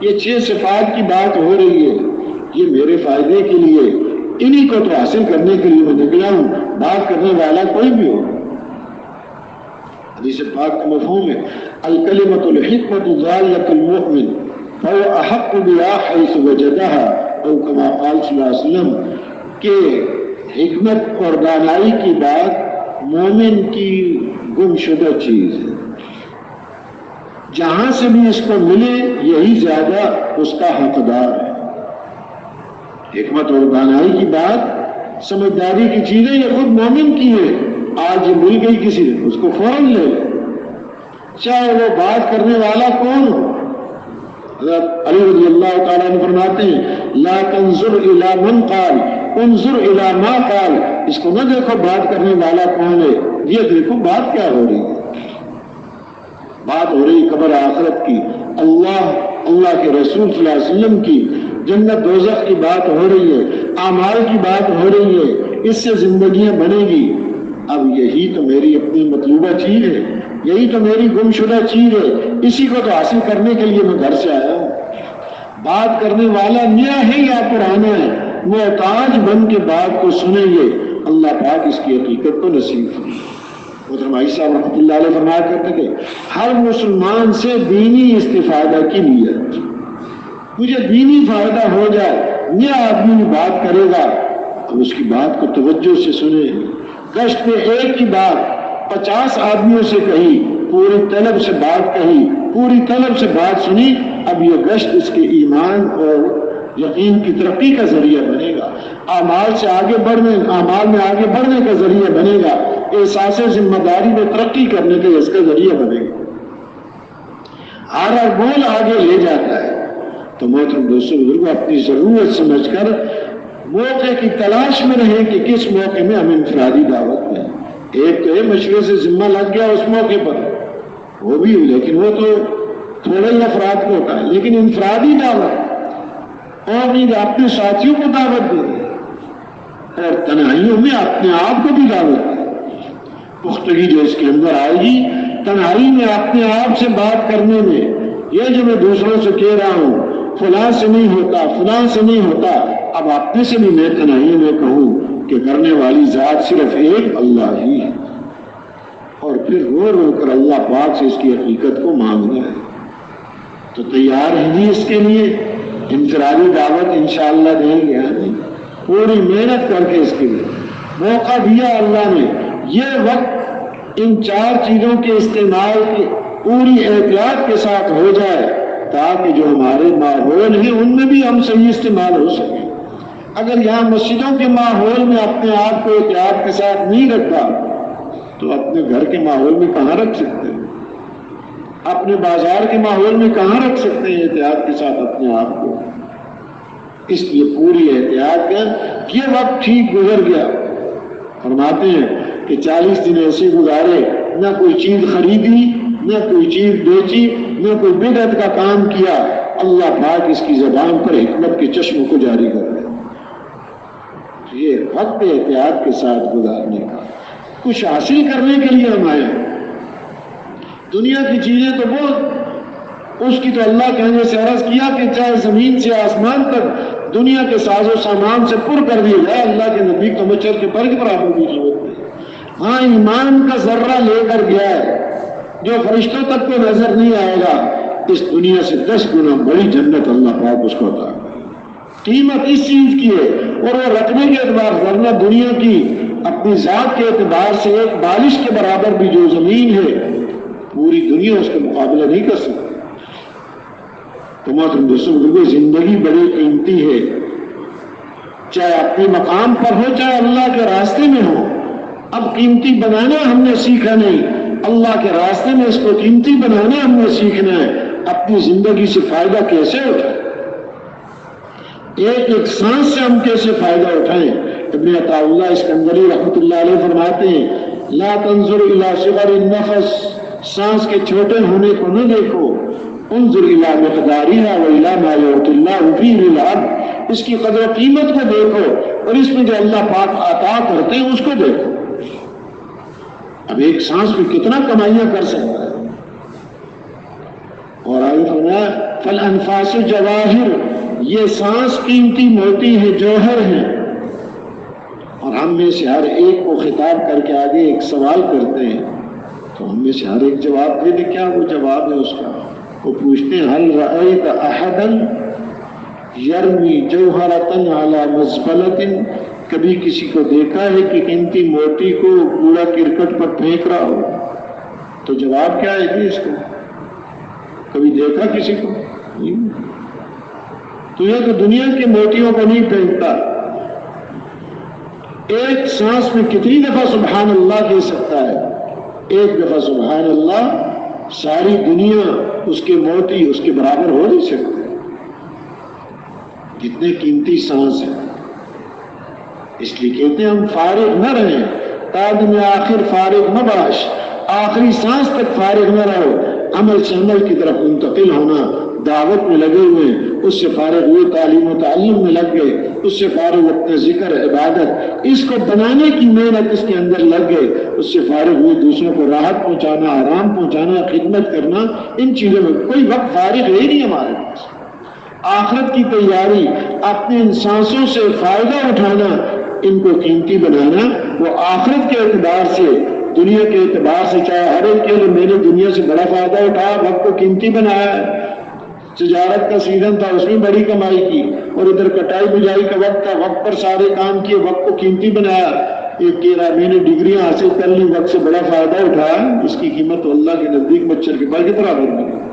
یہ 6 صفات کی بات ہو رہی ہے، یہ میرے فائدے کے لیے، انہی کو تو حاصل کرنے کے لیے میں نکلا ہوں، بات کرنے والا کوئی بھی ہو۔ حدیث پاک کا مفہوم ہے الکلمۃ الحکمۃ ضالۃ المؤمن فهو احق بها حيث وجدها، او کما قال صلی اللہ علیہ وسلم کہ حکمت اور دانائی کی بات مومن کی گمشدہ چیز ہے، جہاں سے بھی اس کو ملے یہی زیادہ اس کا حقدار ہے۔ حکمت اور دانائی کی بات سمجھداری کی چیزیں یہ خود مومن کی ہے، آج یہ مل گئی کسی نے اس کو فوراً لے لے، چاہے وہ بات کرنے والا کون ہو۔ حضرت علی رضی اللہ تعالیٰ عنہ فرماتے ہیں لا تنظر الی من قال انظر الی ما قال، اس کو نہ دیکھو بات کرنے والا کون ہے، یہ دیکھو بات کیا ہو رہی ہے۔ بات ہو رہی قبر آخرت کی، اللہ کے رسول صلی اللہ علیہ وسلم کی، جنت دوزخ کی بات ہو رہی ہے، اعمال کی بات ہو رہی ہے، اس سے زندگیاں بنے گی۔ اب یہی تو میری اپنی مطلوبہ چیز ہے، یہی تو میری گمشدہ چیز ہے، اسی کو تو حاصل کرنے کے لیے میں گھر سے آیا ہوں۔ بات کرنے والا نیا ہے یا پرانا ہے، محتاج بن کے بات کو سنیں گے، اللہ پاک اس کی حقیقت کو نصیب فرمائے۔ محترم بھائی صاحب رحمۃ اللہ علیہ فرمایا کرتے کہ ہر مسلمان سے دینی استفادہ کی نیت، مجھے دینی فائدہ ہو جائے، نیا آدمی بات کرے گا تو اس کی بات کو توجہ سے سنیں۔ گشت میں ایک ہی بات 50 آدمیوں سے کہی، پوری طلب سے بات کہی، پوری طلب سے بات سنی، اب یہ گشت اس کے ایمان اور یقین کی ترقی کا ذریعہ بنے گا، اعمال میں آگے بڑھنے کا ذریعہ بنے گا، احساس ذمہ داری میں ترقی کرنے کا اس کا ذریعہ بنے گا۔ ہر بول آگے لے جاتا ہے۔ تو محترم دوستوں بزرگوں، اپنی ضرورت سمجھ کر موقع کی تلاش میں رہیں کہ کس موقع میں ہم انفرادی دعوت دیں۔ ایک تو مشورے سے ذمہ لگ گیا اس موقع پر، وہ بھی، لیکن وہ تو تھوڑے ہی افراد کو ہوتا ہے، لیکن انفرادی دعوت اور نہیں اپنے ساتھیوں کو دعوت دے اور تنہائیوں میں اپنے آپ کو بھی دعوت دے۔ پختگی جو اس کے اندر آئے گی تنہائی میں اپنے آپ سے بات کرنے میں، یہ جو میں دوسروں سے کہہ رہا ہوں فلاں سے نہیں ہوتا، فلاں سے نہیں ہوتا، اب اپنے سے بھی میں تنہائی میں کہوں کہ کرنے والی ذات صرف ایک اللہ ہی ہے، اور پھر رو رو کر اللہ پاک سے اس کی حقیقت کو مانگنا ہے۔ تو تیار ہیں جی اس کے لیے؟ انفرادی دعوت انشاءاللہ دیں گے، پوری محنت کر کے اس کے لیے موقع دیا اللہ نے۔ یہ وقت ان 4 چیزوں کے استعمال کی پوری احتیاط کے ساتھ ہو جائے تاکہ جو ہمارے ماحول ہیں ان میں بھی ہم صحیح استعمال ہو سکے۔ اگر یہاں مسجدوں کے ماحول میں اپنے آپ کو احتیاط کے ساتھ نہیں رکھا تو اپنے گھر کے ماحول میں کہاں رکھ سکتے ہیں؟ اپنے بازار کے ماحول میں کہاں رکھ سکتے ہیں احتیاط کے ساتھ اپنے آپ کو؟ اس لیے پوری احتیاط کر یہ وقت ٹھیک گزر گیا۔ فرماتے ہیں کہ 40 دن ایسے گزارے، نہ کوئی چیز خریدی، نہ کوئی چیز بیچی، نہ کوئی بدعت کا کام کیا، اللہ پاک اس کی زبان پر حکمت کے چشم کو جاری کر رہے۔ یہ وقت احتیاط کے ساتھ گزارنے کا، کچھ حاصل کرنے کے لیے ہم آئے ہیں۔ دنیا کی چیزیں تو بہت، اس کی تو اللہ کہنے سے عرض کیا کہ چاہے زمین سے آسمان تک دنیا کے ساز و سامان سے پر کر دیا جائے، اللہ کے نبی کو مچھر کے پر کے برابر کی ضرورت نہیں۔ ہاں ایمان کا ذرہ لے کر گیا ہے جو فرشتوں تک کو نظر نہیں آئے گا، اس دنیا سے 10 گنا بڑی جنت اللہ پاک اس کو عطا کرے۔ قیمت اس چیز کی ہے، اور وہ رکھنے کے اعتبار ورنہ دنیا کی اپنی ذات کے اعتبار سے ایک بالش کے برابر بھی جو زمین ہے پوری دنیا اس کا مقابلہ نہیں کر سکتی۔ تو محترم دوستوں بزرگوں، زندگی بڑی قیمتی ہے، چاہے اپنے مقام پر ہو چاہے اللہ کے راستے میں ہو۔ اب قیمتی بنانا ہم نے سیکھا نہیں، اللہ کے راستے میں اس کو قیمتی بنانا ہم نے سیکھنا ہے۔ اپنی زندگی سے فائدہ کیسے اٹھائیں، ایک ایک سانس سے ہم کیسے فائدہ اٹھائیں۔ ابن عطا اللہ اسکندری رحمۃ اللہ علیہ فرماتے ہیں لا تنظر الی صغر النفس، سانس کے چھوٹے ہونے کو نہ دیکھو، انظر الی مقدارها والی ما یعطی اللہ فیہ للعبد، اس کی قدر و قیمت کو دیکھو اور اس میں جو اللہ پاک عطا کرتے ہیں اس کو دیکھو۔ اب ایک سانس میں کتنا کمائیاں کر سکتا ہے۔ اور آگے فرمایا فالانفاس جواہر، یہ سانس قیمتی موتی ہے، جوہر ہے۔ اور ہم میں سے ہر ایک کو خطاب کر کے آگے ایک سوال کرتے ہیں تو ہم میں سے ہر ایک جواب دے دے۔ کیا وہ جواب ہے اس کا؟ وہ پوچھتے ہیں هل رأيت أحدا يرمي جوهرة على مزبلة کبھی کسی کو دیکھا ہے کہ قیمتی موتی کو کوڑا کرکٹ پر پھینک رہا ہو؟ تو جواب کیا ہے جی اس کو؟ کبھی دیکھا کسی کو؟ نہیں۔ تو یہ تو دنیا کے موتیوں کو نہیں پھینکتا، ایک سانس میں کتنی دفعہ سبحان اللہ کہہ سکتا ہے؟ ایک دفعہ سبحان اللہ، ساری دنیا اس کے موتی اس کے برابر ہو نہیں سکتے، کتنے قیمتی سانس ہے۔ اس لیے کہتے ہیں ہم فارغ نہ رہیں، تادم آخر فارغ نہ باش، آخری سانس تک فارغ نہ رہو، عمل سے عمل کی طرف منتقل ہونا، دعوت میں لگے ہوئے، اس سے فارغ ہوئے تعلیم و تعلیم میں لگ گئے، اس سے فارغ اپنے ذکر عبادت اس کو بنانے کی محنت اس کے اندر لگ گئے، اس سے فارغ ہوئے دوسروں کو راحت پہنچانا، آرام پہنچانا، خدمت کرنا، ان چیزوں میں کوئی وقت فارغ ہے ہی نہیں ہمارے پاس۔ آخرت کی تیاری، اپنے ان سانسوں سے فائدہ اٹھانا، ان کو قیمتی بنانا، وہ آخرت کے اعتبار سے، دنیا کے اعتبار سے، چاہے ہر ایک کے لیے میں نے دنیا سے بڑا فائدہ اٹھایا، وقت کو قیمتی بنایا ہے۔ تجارت کا سیزن تھا، اس میں بڑی کمائی کی، اور ادھر کٹائی بجائی کا وقت تھا، وقت پر سارے کام کیے، وقت کو قیمتی بنایا۔ ایک کہہ رہا میں نے ڈگریاں حاصل کر لی، وقت سے بڑا فائدہ اٹھایا، اس کی قیمت تو اللہ کے نزدیک مچھر کے پر کی طرح بن گئی۔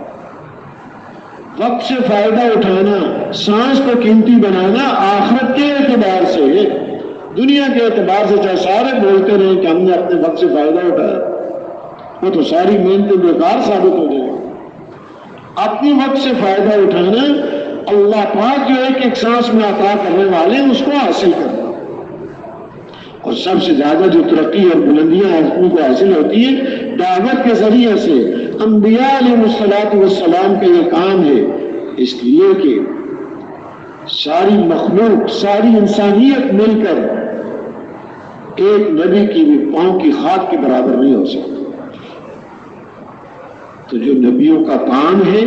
وقت سے فائدہ اٹھانا، سانس کو قیمتی بنانا آخرت کے اعتبار سے، دنیا کے اعتبار سے چاہے سارے بولتے رہے کہ ہم نے اپنے وقت سے فائدہ اٹھایا، وہ تو ساری محنتیں بیکار ثابت ہو جائیں۔ اپنے وقت سے فائدہ اٹھانا، اللہ پاک جو ایک سانس میں عطا کرنے والے ہیں اس کو حاصل کرنا، اور سب سے زیادہ جو ترقی اور بلندیاں آدمی کو حاصل ہوتی ہیں دعوت کے ذریعے سے۔ انبیاء علیہ الصلوۃ والسلام کا یہ کام ہے، اس لیے کہ ساری مخلوق، ساری انسانیت مل کر ایک نبی کی بھی پاؤں کی خاک کے برابر نہیں ہو سکتی۔ تو جو نبیوں کا کام ہے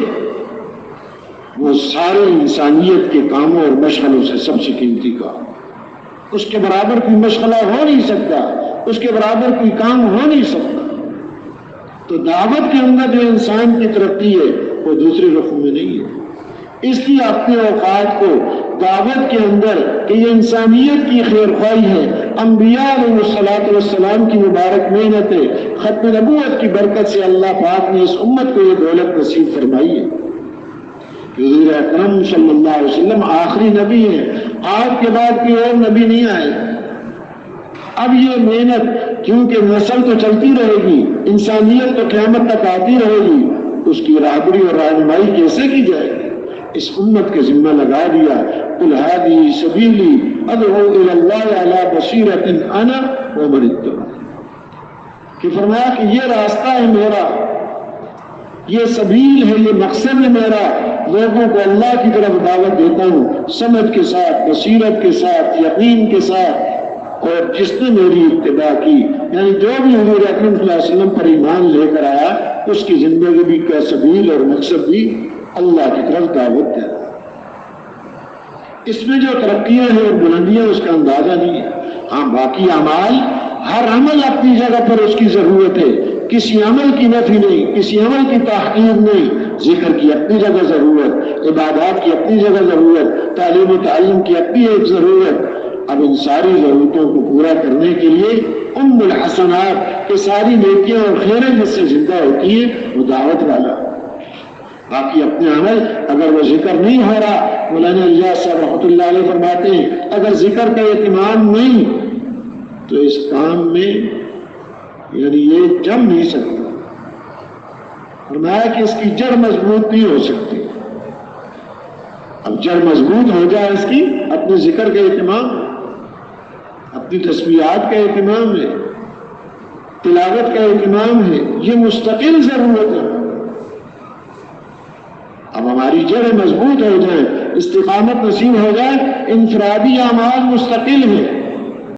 وہ سارے انسانیت کے کاموں اور مشغلوں سے سب سے قیمتی کام، اس کے برابر کوئی مشغلہ ہو نہیں سکتا، اس کے برابر کوئی کام ہو نہیں سکتا۔ تو دعوت کے اندر جو انسان کی ترقی ہے وہ دوسرے رخوں میں نہیں ہے۔ اس لیے اپنے اوقات کو دعوت کے اندر کہ یہ انسانیت کی خیر خواہی ہے، انبیاء علیہ الصلوۃ والسلام کی مبارک محنت ہے، ختم نبوت کی برکت سے اللہ پاک نے اس امت کو یہ دولت نصیب فرمائی ہے۔ حضور اکرم صلی اللہ علیہ وسلم آخری نبی ہیں، آپ کے بعد کوئی اور نبی نہیں آئے۔ اب یہ محنت کیونکہ نسل تو چلتی رہے گی، انسانیت تو قیامت تک آتی رہے گی، اس کی راہبری اور رہنمائی کیسے کی جائے گی؟ اس امت کے ذمہ لگا دیا، قل ہذہ سبیلی ادعو الی اللہ علی بصیرۃ انا ومن اتبعني، کہ فرمایا کہ یہ راستہ ہے میرا، یہ سبیل ہے، یہ مقصد ہے میرا، لوگوں کو اللہ کی طرف دعوت دیتا ہوں سمجھ کے ساتھ، بصیرت کے ساتھ، یقین کے ساتھ، اور جس نے میری اتباع کی، یعنی جو بھی حضور اکرم صلی اللہ علیہ وسلم پر ایمان لے کر آیا، اس کی زندگی بھی کا سبیل اور مقصد بھی اللہ کی طرف دعوت دینا۔ اس میں جو ترقیاں ہیں اور بلندیاں اس کا اندازہ نہیں ہے۔ ہاں باقی اعمال، ہر عمل اپنی جگہ پر اس کی ضرورت ہے، کسی عمل کی نفی نہیں، کسی عمل کی تحقیر نہیں۔ ذکر کی اپنی جگہ ضرورت، عبادات کی اپنی جگہ ضرورت، تعلیم و تعلم کی اپنی ایک ضرورت۔ اب ان ساری ضرورتوں کو پورا کرنے کے لیے ام الحسنات کے ساری نیکیاں اور خیریں جس سے زندہ ہوتی ہیں وہ دعوت والا۔ باقی اپنے عمل اگر وہ ذکر نہیں ہو رہا، مولانا الیاس صاحب رحمۃ اللہ علیہ فرماتے ہیں اگر ذکر کا اہتمام نہیں تو اس کام میں یعنی یہ جم نہیں سکتا، فرمایا کہ اس کی جڑ مضبوط نہیں ہو سکتی۔ اب جڑ مضبوط ہو جائے اس کی، اپنے ذکر کا اہتمام، اپنی تسبیحات کا اہتمام ہے، تلاوت کا اہتمام ہے، یہ مستقل ضرورت ہے۔ اب ہماری جڑیں مضبوط ہو جائیں، استقامت نصیب ہو جائے، انفرادی اعمال مستقل ہیں،